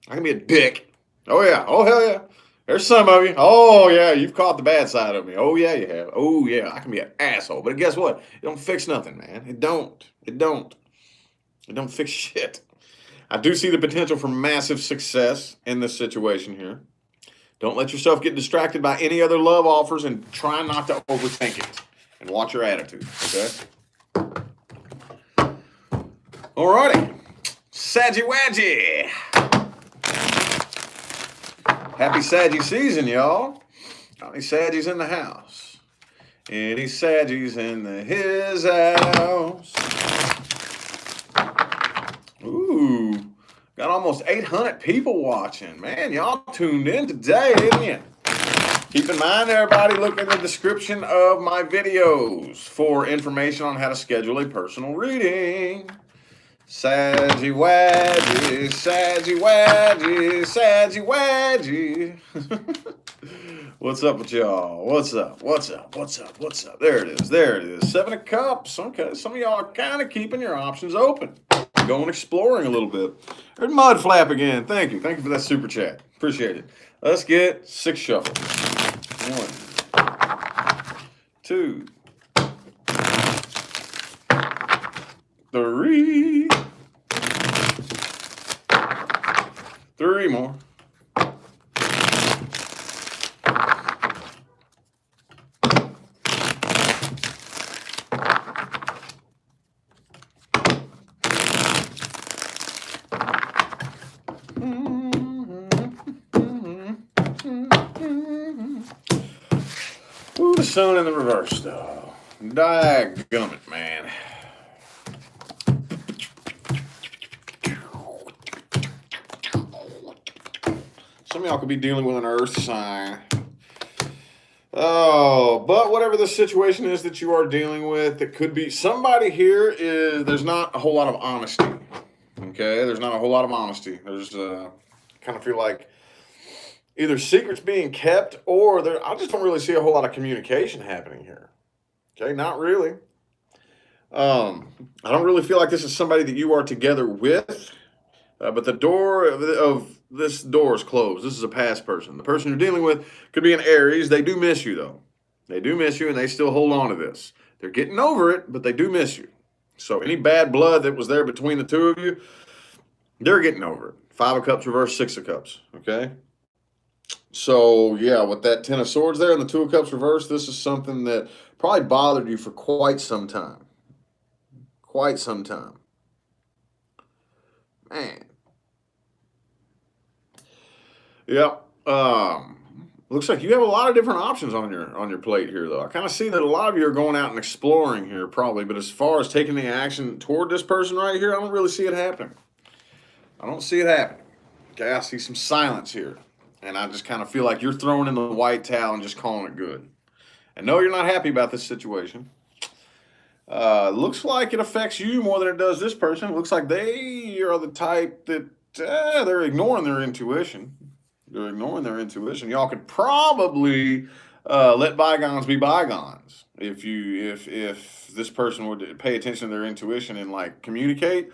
I can be a dick. Oh, yeah. Oh, hell yeah. There's some of you. Oh, yeah. You've caught the bad side of me. Oh, yeah, you have. Oh, yeah. I can be an asshole. But guess what? It don't fix nothing, man. It don't. It don't. It don't fix shit. I do see the potential for massive success in this situation here. Don't let yourself get distracted by any other love offers and try not to overthink it. And watch your attitude, okay? Alrighty. Saggy Wadgy. Happy Saggy season, y'all. Any Saggies in the house? Any Saggies in his house? Ooh, got almost 800 people watching. Man, y'all tuned in today, didn't you? Keep in mind, everybody, look in the description of my videos for information on how to schedule a personal reading. Saggy Wadgy, Saggy Wadgy, Saggy Wadgy. What's up with y'all? What's up? What's up? What's up? What's up? There it is. There it is. 7 of Cups. Okay, some of y'all are kind of keeping your options open. Going exploring a little bit. There's Mud Flap again. Thank you. Thank you for that super chat. Appreciate it. Let's get 6 shuffles. 1, 2, 3. 3 more. Ooh, the sun in the reverse, though. Dadgummit, man. Some of y'all could be dealing with an earth sign. Oh, but whatever the situation is that you are dealing with, it could be somebody here there's not a whole lot of honesty. Okay, there's not a whole lot of honesty. There's kind of feel like either secrets being kept or I just don't really see a whole lot of communication happening here. Okay, not really. I don't really feel like this is somebody that you are together with, but the door of this door is closed. This is a past person. The person you're dealing with could be an Aries. They do miss you, though. They do miss you, and they still hold on to this. They're getting over it, but they do miss you. So any bad blood that was there between the two of you, they're getting over it. 5 of Cups reverse, 6 of Cups, okay? So, yeah, with that 10 of Swords there and the 2 of Cups reverse, this is something that probably bothered you for quite some time. Quite some time. Man. Yeah. Looks like you have a lot of different options on your plate here, though. I kind of see that a lot of you are going out and exploring here, probably. But as far as taking the action toward this person right here, I don't really see it happening. I don't see it happening. Okay, I see some silence here. And I just kind of feel like you're throwing in the white towel and just calling it good. And no, you're not happy about this situation. Looks like it affects you more than it does this person. Looks like they are the type that they're ignoring their intuition. They're ignoring their intuition. Y'all could probably let bygones be bygones if this person would pay attention to their intuition and like communicate.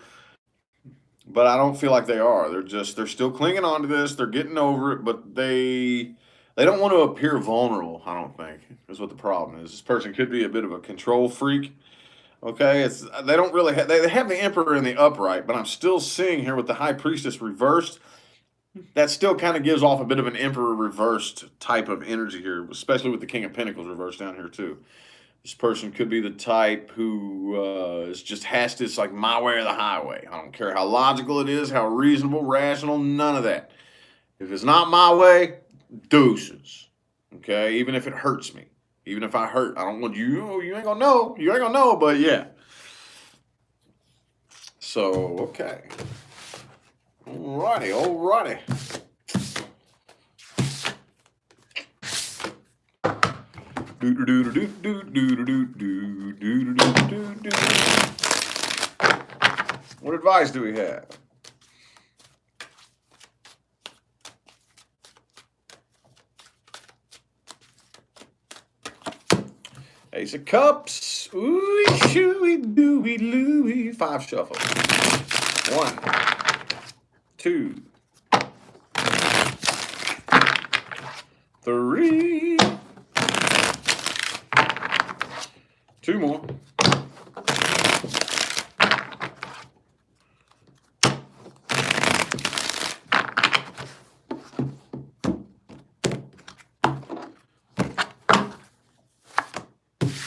But I don't feel like they are. They're still clinging on to this. They're getting over it, but they don't want to appear vulnerable. I don't think is what the problem is. This person could be a bit of a control freak. Okay, they don't really they have the Emperor in the upright, but I'm still seeing here with the High Priestess reversed. That still kind of gives off a bit of an Emperor reversed type of energy here, especially with the King of Pentacles reversed down here too. This person could be the type who is just it's like my way or the highway. I don't care how logical it is, how reasonable, rational, none of that. If it's not my way, deuces. Okay, even if it hurts me. Even if I hurt, I don't want you ain't gonna know. You ain't gonna know, but yeah. So, okay. Alrighty. What advice do we have? Ace of Cups. Ooey, shooey, dooey, looey. 5 shuffle. 1, 2, 3. 2 more.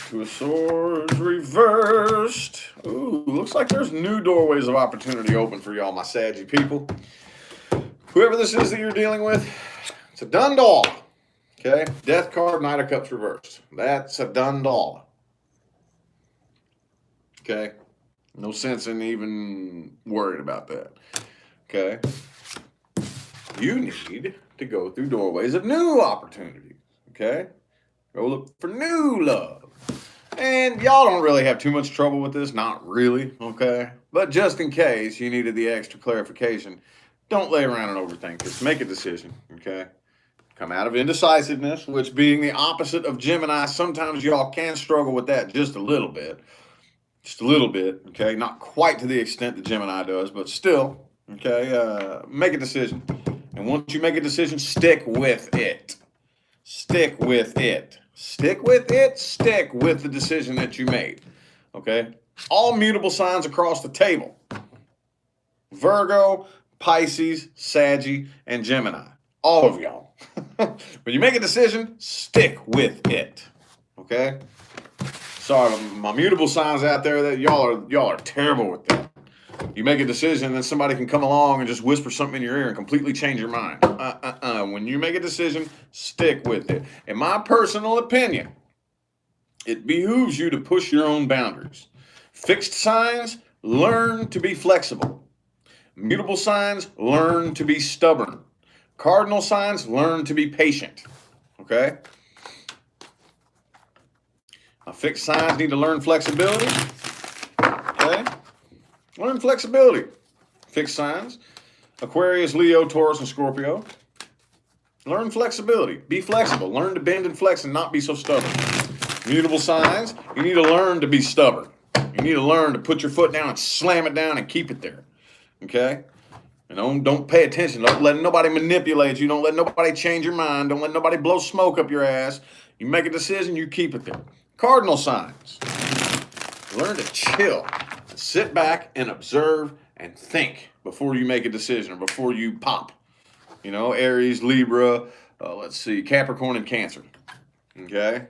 Two of Swords reversed. Ooh, looks like there's new doorways of opportunity open for y'all, my Saggy people. Whoever this is that you're dealing with, it's a done doll. Okay? Death card, Knight of Cups reversed. That's a done doll. Okay? No sense in even worrying about that. Okay? You need to go through doorways of new opportunities. Okay? Go look for new love. And y'all don't really have too much trouble with this. Not really. Okay? But just in case you needed the extra clarification, don't lay around and overthink this. Make a decision. Okay? Come out of indecisiveness, which being the opposite of Gemini, sometimes y'all can struggle with that just a little bit. Just a little bit, okay? Not quite to the extent that Gemini does, but still, okay? Make a decision. And once you make a decision, stick with it. Stick with it. Stick with it. Stick with the decision that you made, okay? All mutable signs across the table. Virgo, Pisces, Saggy, and Gemini. All of y'all. When you make a decision, stick with it, okay? Sorry, my mutable signs out there, that y'all are terrible with that. You make a decision, then somebody can come along and just whisper something in your ear and completely change your mind. When you make a decision, stick with it. In my personal opinion, it behooves you to push your own boundaries. Fixed signs, learn to be flexible. Mutable signs, learn to be stubborn. Cardinal signs, learn to be patient. Okay? Fixed signs need to learn flexibility. Okay? Learn flexibility. Fixed signs. Aquarius, Leo, Taurus, and Scorpio. Learn flexibility. Be flexible. Learn to bend and flex and not be so stubborn. Mutable signs. You need to learn to be stubborn. You need to learn to put your foot down and slam it down and keep it there. Okay? And don't pay attention. Don't let nobody manipulate you. Don't let nobody change your mind. Don't let nobody blow smoke up your ass. You make a decision, you keep it there. Cardinal signs. Learn to chill. Sit back and observe and think before you make a decision or before you pop. You know, Aries, Libra, let's see, Capricorn, and Cancer. Okay?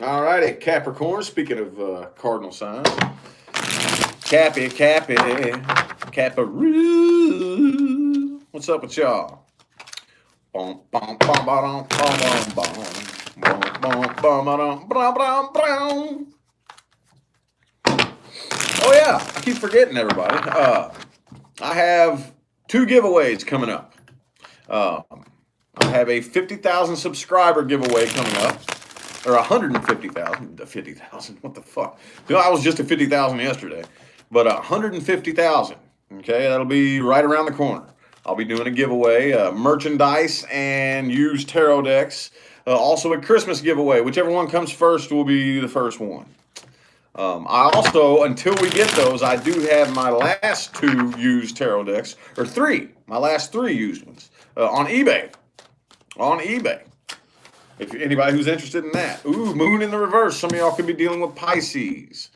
All righty, Capricorn, speaking of cardinal signs. Cappy, Caparoo. What's up with y'all? Oh yeah, I keep forgetting everybody. I have 2 giveaways coming up. I have a 50,000 subscriber giveaway coming up. Or 150,000, 50,000, what the fuck? You know, I was just at 50,000 yesterday, but 150,000, okay? That'll be right around the corner. I'll be doing a giveaway, merchandise and used tarot decks. Also a Christmas giveaway. Whichever one comes first will be the first one. I also, until we get those, I do have my last 2 used tarot decks, or 3, my last 3 used ones, on eBay. On eBay. If anybody who's interested in that. Ooh, moon in the reverse. Some of y'all could be dealing with Pisces.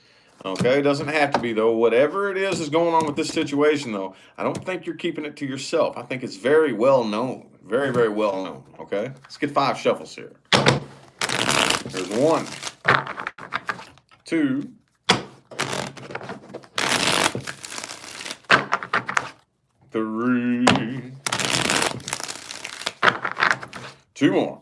Okay, it doesn't have to be, though. Whatever it is going on with this situation, though, I don't think you're keeping it to yourself. I think it's very well known. Very, very well known. Okay? Let's get 5 shuffles here. There's 1, 2, 3, 2 more.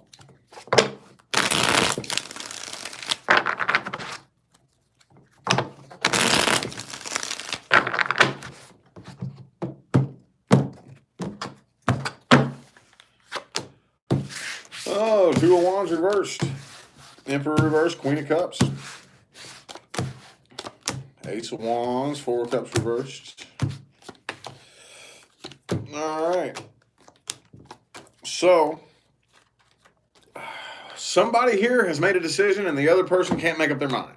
Oh, 2 of Wands reversed. Emperor reversed, Queen of Cups. Ace of Wands, Four of Cups reversed. All right. So, somebody here has made a decision and the other person can't make up their mind.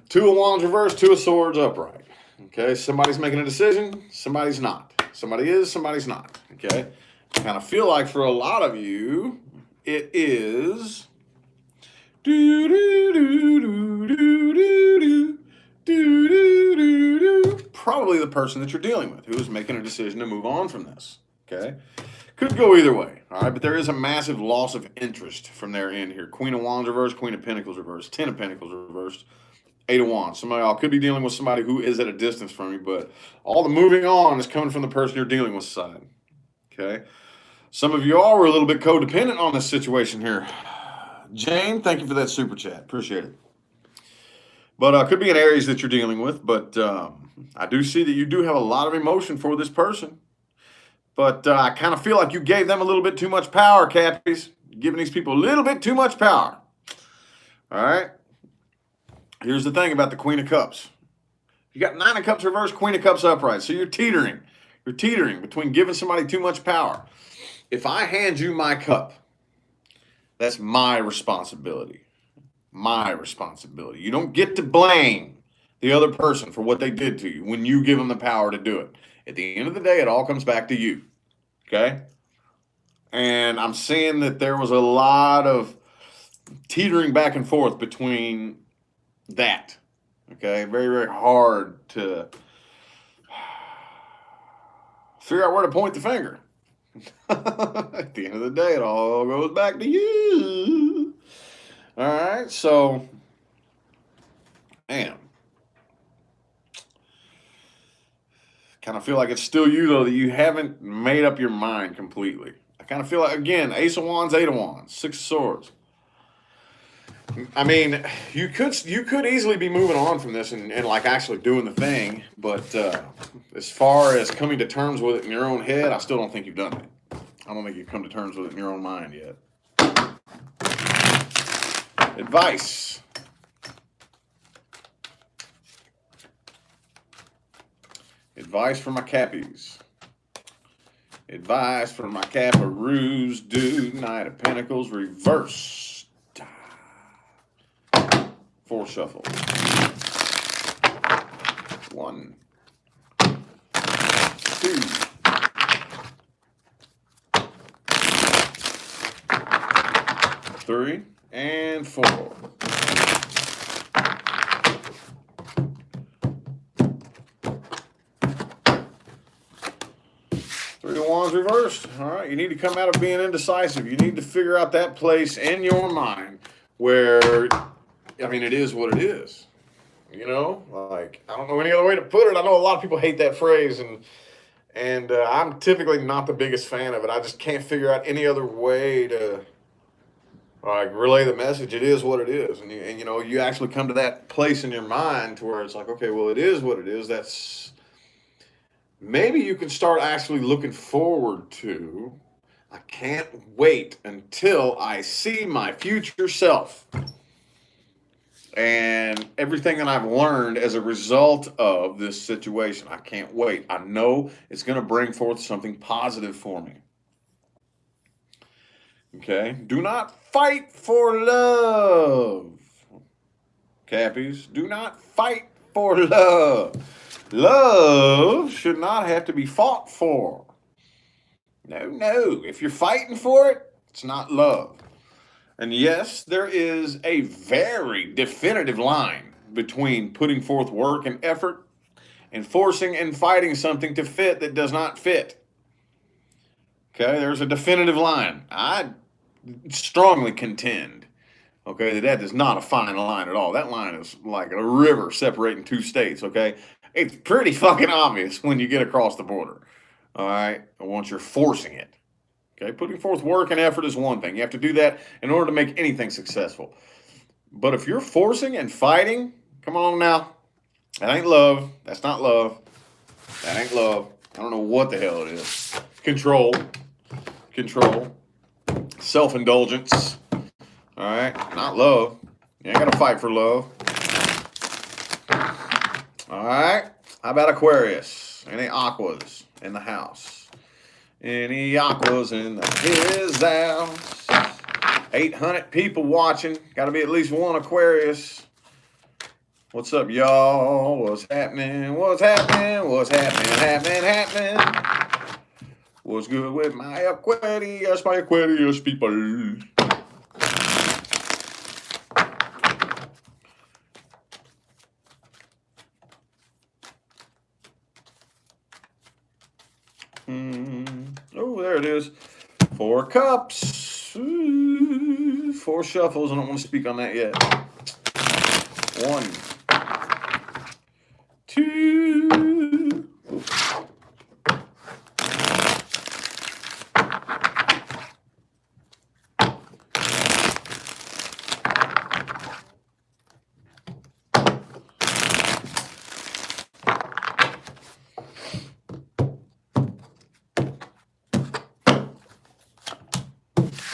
Two of Wands reversed, Two of Swords upright. Okay, somebody's making a decision, somebody's not. Somebody is, somebody's not. Okay, I kind of feel like for a lot of you, it is probably the person that you're dealing with who is making a decision to move on from this. Okay, could go either way. All right, but there is a massive loss of interest from their end here. Queen of Wands reversed, Queen of Pentacles reversed, Ten of Pentacles reversed, Eight of Wands. Some of y'all could be dealing with somebody who is at a distance from you, but all the moving on is coming from the person you're dealing with side. Okay, some of you all were a little bit codependent on this situation here. Jane, thank you for that super chat. Appreciate it. But could be an Aries that you're dealing with. But I do see that you do have a lot of emotion for this person. But I kind of feel like you gave them a little bit too much power, Cappies. Giving these people a little bit too much power. All right. Here's the thing about the Queen of Cups. You got Nine of Cups reversed, Queen of Cups upright. So you're teetering. You're teetering between giving somebody too much power. If I hand you my cup, that's my responsibility. My responsibility. You don't get to blame the other person for what they did to you when you give them the power to do it. At the end of the day, it all comes back to you. Okay? And I'm seeing that there was a lot of teetering back and forth between that. Okay? Very, very hard to figure out where to point the finger. At the end of the day, it all goes back to you. All right, so, man, kind of feel like it's still you, though, that you haven't made up your mind completely. I kind of feel like, again, Ace of Wands, Eight of Wands, Six of Swords. I mean, you could easily be moving on from this and like actually doing the thing, but as far as coming to terms with it in your own head, I still don't think you've done it. I don't think you've come to terms with it in your own mind yet. Advice. Advice for my Cappies. Advice for my Capparoos, dude. Knight of Pentacles reversed. Four shuffle. One, two, three, and four. Three of Wands reversed. All right, you need to come out of being indecisive. You need to figure out that place in your mind where, I mean, it is what it is. You know, like, I don't know any other way to put it. I know a lot of people hate that phrase, and I'm typically not the biggest fan of it. I just can't figure out any other way to like relay the message. It is what it is, and you know, you actually come to that place in your mind to where it's like, okay, well, it is what it is. That's maybe you can start actually looking forward to. I can't wait until I see my future self. And everything that I've learned as a result of this situation, I can't wait. I know it's going to bring forth something positive for me. Okay? Do not fight for love. Cappies, do not fight for love. Love should not have to be fought for. No. If you're fighting for it, it's not love. And yes, there is a very definitive line between putting forth work and effort and forcing and fighting something to fit that does not fit. Okay, there's a definitive line. I strongly contend, okay, that is not a fine line at all. That line is like a river separating two states, okay? It's pretty fucking obvious when you get across the border, all right, once you're forcing it. Okay, putting forth work and effort is one thing. You have to do that in order to make anything successful. But if you're forcing and fighting, come on now. That ain't love. That's not love. That ain't love. I don't know what the hell it is. Control. Self-indulgence. All All right, not love. You ain't got to fight for love. All right, how about Aquarius? Any aquas in the house? Any aquas in his house? 800 people watching. Got to be at least one Aquarius. What's up, y'all? What's happening? What's happening? What's happening? Happening? What's good with my Aquarius people? Oh, there it is. 4 cups. Ooh, 4 shuffles. I don't want to speak on that yet. 1, 2.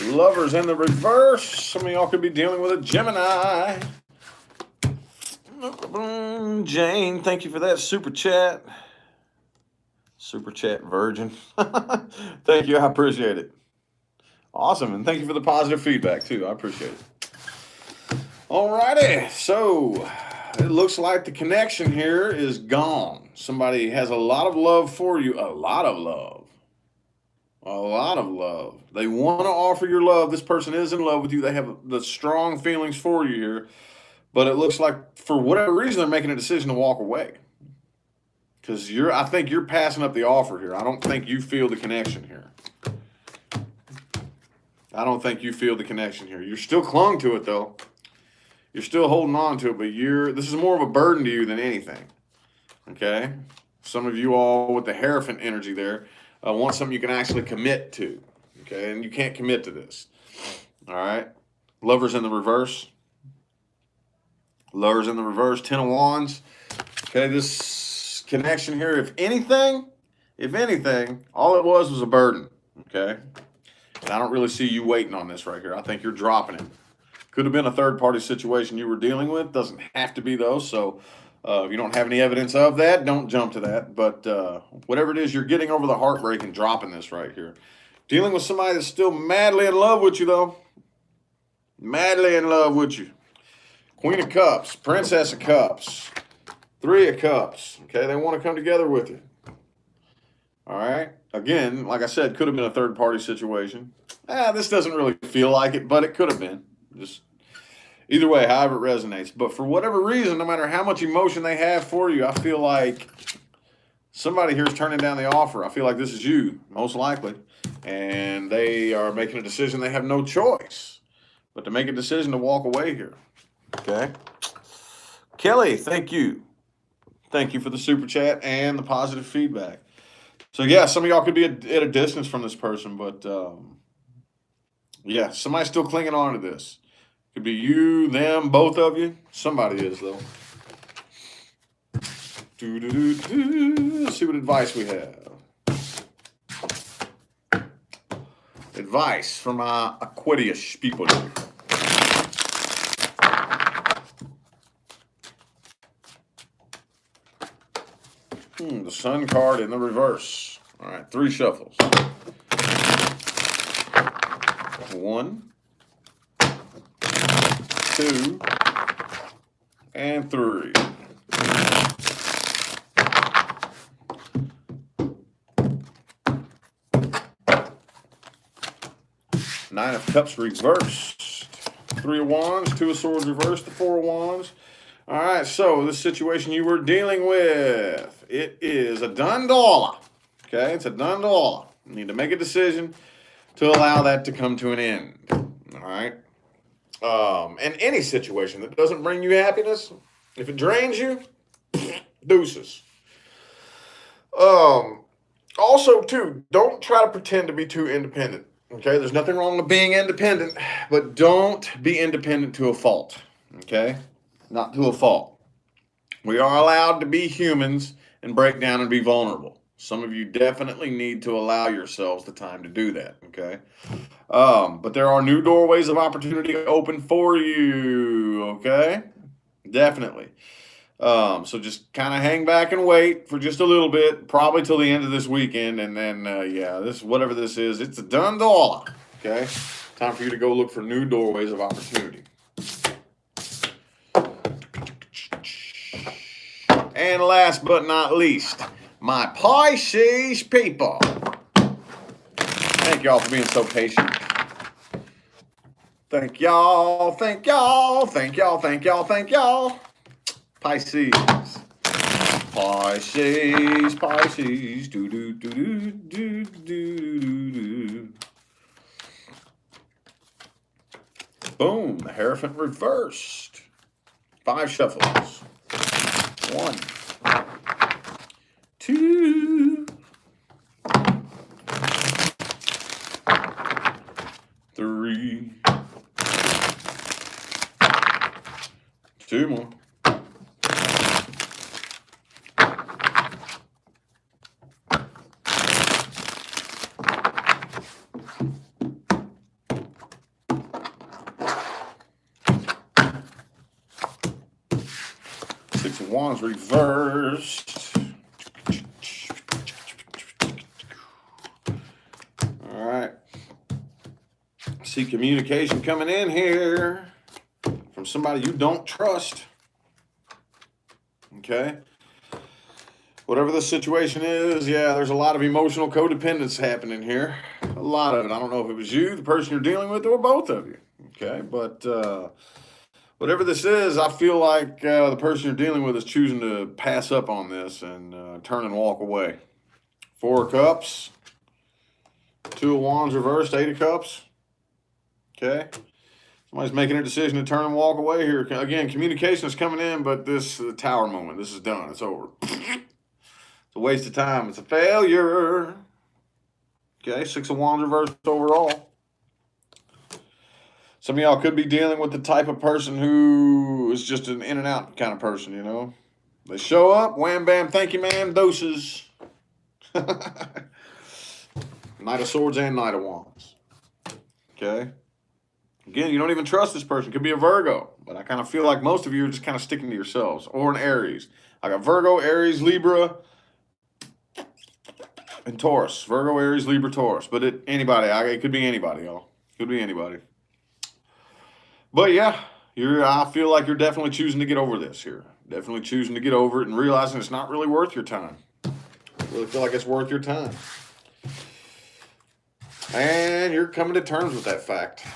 Lovers in the reverse. Some of y'all could be dealing with a Gemini. Jane, thank you for that super chat. Super chat virgin. Thank you. I appreciate it. Awesome. And thank you for the positive feedback, too. I appreciate it. Alrighty. So it looks like the connection here is gone. Somebody has a lot of love for you. A lot of love. A lot of love. They want to offer your love. This person is in love with you. They have the strong feelings for you here. But it looks like for whatever reason, they're making a decision to walk away. Because I think you're passing up the offer here. I don't think you feel the connection here. I don't think you feel the connection here. You're still clung to it, though. You're still holding on to it, but this is more of a burden to you than anything. Okay? Some of you all with the Hierophant energy there want something you can actually commit to. Okay? And you can't commit to this. All right? Lovers in the reverse. Lovers in the reverse. 10 of Wands. Okay, this connection here, if anything, all it was a burden. Okay? And I don't really see you waiting on this right here. I think you're dropping it. Could have been a third-party situation you were dealing with. Doesn't have to be, though. So if you don't have any evidence of that, don't jump to that. But whatever it is, you're getting over the heartbreak and dropping this right here. Dealing with somebody that's still madly in love with you, though. Madly in love with you. Queen of Cups, Princess of Cups, 3 of Cups. Okay, they want to come together with you. All right. Again, like I said, could have been a third-party situation. This doesn't really feel like it, but it could have been. Just either way, however it resonates. But for whatever reason, no matter how much emotion they have for you, I feel like somebody here is turning down the offer. I feel like this is you, most likely. And they are making a decision. They have no choice but to make a decision to walk away here. Okay. Kelly, thank you. Thank you for the super chat and the positive feedback. So, yeah, some of y'all could be at a distance from this person, but, yeah, somebody's still clinging on to this. Could be you, them, both of you. Somebody is, though. Let's see what advice we have. Advice from our Aquarius people. The Sun card in the reverse. All right, 3 shuffles. 1, 2, and 3. Nine of Cups reversed. 3 of Wands, 2 of Swords reversed, the 4 of Wands. All right, so this situation you were dealing with, it is a done dollar. Okay, it's a done dollar. You need to make a decision to allow that to come to an end. All right. In any situation that doesn't bring you happiness, if it drains you, deuces. Also, too, don't try to pretend to be too independent. Okay, there's nothing wrong with being independent, but don't be independent to a fault. Okay, not to a fault. We are allowed to be humans and break down and be vulnerable. Some of you definitely need to allow yourselves the time to do that, okay? But there are new doorways of opportunity open for you, okay? Definitely. So just kind of hang back and wait for just a little bit, probably till the end of this weekend, and then yeah, this whatever this is, it's a done dollar. Okay, time for you to go look for new doorways of opportunity. And last but not least, my Pisces people. Thank y'all for being so patient. Thank y'all, thank y'all, thank y'all, thank y'all, thank y'all. Pisces. Pisces, Pisces, do do do do do do do do. Boom, the Hierophant reversed. 5 shuffles. 1, 2, 3. 2 more. 6 of Wands reversed. All right. See communication coming in here from somebody you don't trust. Okay. Whatever the situation is, yeah, there's a lot of emotional codependence happening here. A lot of it. I don't know if it was you, the person you're dealing with, or both of you. Okay. But whatever this is, I feel like the person you're dealing with is choosing to pass up on this and turn and walk away. 4 of Cups. 2 of Wands reversed. 8 of Cups. Okay. Somebody's making a decision to turn and walk away here. Again, communication is coming in, but this is the Tower moment. This is done. It's over. It's a waste of time. It's a failure. Okay, 6 of Wands reversed overall. Some of y'all could be dealing with the type of person who is just an in and out kind of person, you know. They show up, wham, bam, thank you, ma'am, doses. Knight of Swords and Knight of Wands. Okay. Again, you don't even trust this person. Could be a Virgo, but I kind of feel like most of you are just kind of sticking to yourselves. Or an Aries. I got Virgo, Aries, Libra, and Taurus. Virgo, Aries, Libra, Taurus. But anybody. It could be anybody, y'all. Could be anybody. But yeah, I feel like you're definitely choosing to get over this here. Definitely choosing to get over it and realizing it's not really worth your time. I really feel like it's worth your time. And you're coming to terms with that fact.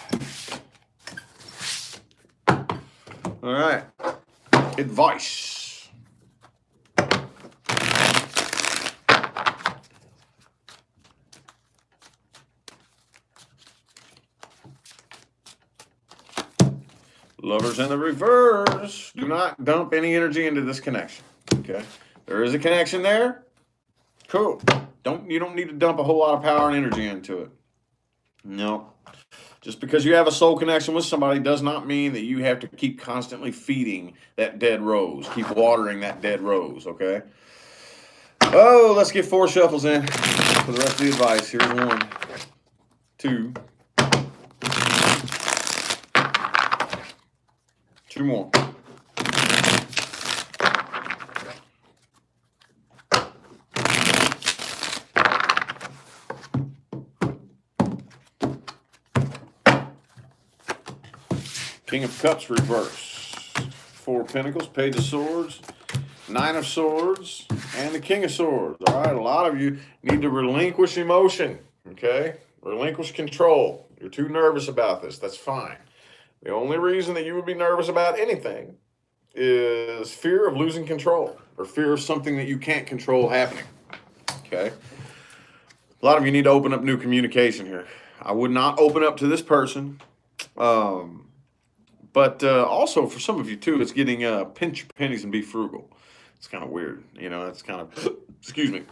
All right. Advice. Lovers in the reverse. Do not dump any energy into this connection. Okay. There is a connection there. Cool. You don't need to dump a whole lot of power and energy into it. No. Just because you have a soul connection with somebody does not mean that you have to keep constantly feeding that dead rose. Keep watering that dead rose, okay? Oh, let's get 4 shuffles in for the rest of the advice. Here's 1, 2, 2 more. King of Cups reverse. 4 Pentacles, Page of Swords, 9 of Swords, and the King of Swords. All right, a lot of you need to relinquish emotion, okay? Relinquish control. You're too nervous about this. That's fine. The only reason that you would be nervous about anything is fear of losing control or fear of something that you can't control happening, okay? A lot of you need to open up new communication here. I would not open up to this person. But also, for some of you, too, it's getting pinch your pennies and be frugal. It's kind of weird. You know, it's kind of, excuse me,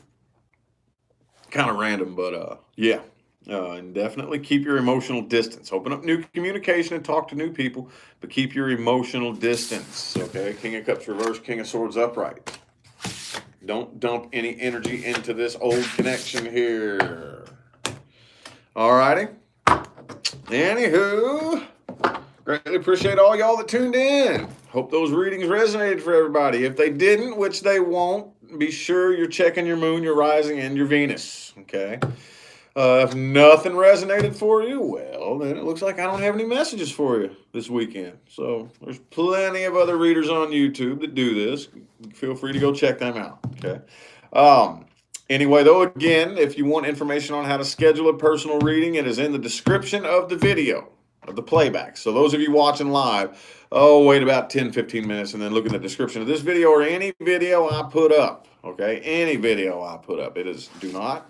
kind of random. But, yeah, and definitely keep your emotional distance. Open up new communication and talk to new people, but keep your emotional distance, okay? King of Cups reversed, King of Swords upright. Don't dump any energy into this old connection here. All righty. Anywho, greatly appreciate all y'all that tuned in. Hope those readings resonated for everybody. If they didn't, which they won't, be sure you're checking your moon, your rising, and your Venus. Okay. If nothing resonated for you, well, then it looks like I don't have any messages for you this weekend. So there's plenty of other readers on YouTube that do this. Feel free to go check them out. Okay. Anyway, though, again, if you want information on how to schedule a personal reading, it is in the description of the video, of the playback. So those of you watching live, wait about 10, 15 minutes and then look at the description of this video or any video I put up. Okay, any video I put up. It is,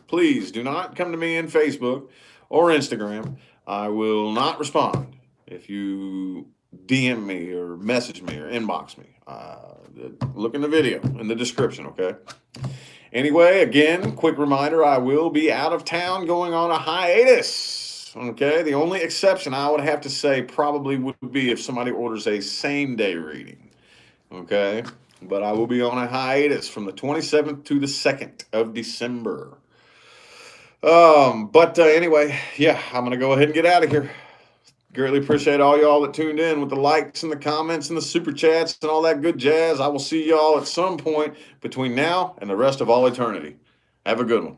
please do not come to me in Facebook or Instagram. I will not respond if you DM me or message me or inbox me. Look in the video, in the description, okay? Anyway, again, quick reminder, I will be out of town going on a hiatus, okay? The only exception I would have to say probably would be if somebody orders a same-day reading, okay? But I will be on a hiatus from the 27th to the 2nd of December. Anyway, yeah, I'm going to go ahead and get out of here. Greatly appreciate all y'all that tuned in with the likes and the comments and the super chats and all that good jazz. I will see y'all at some point between now and the rest of all eternity. Have a good one.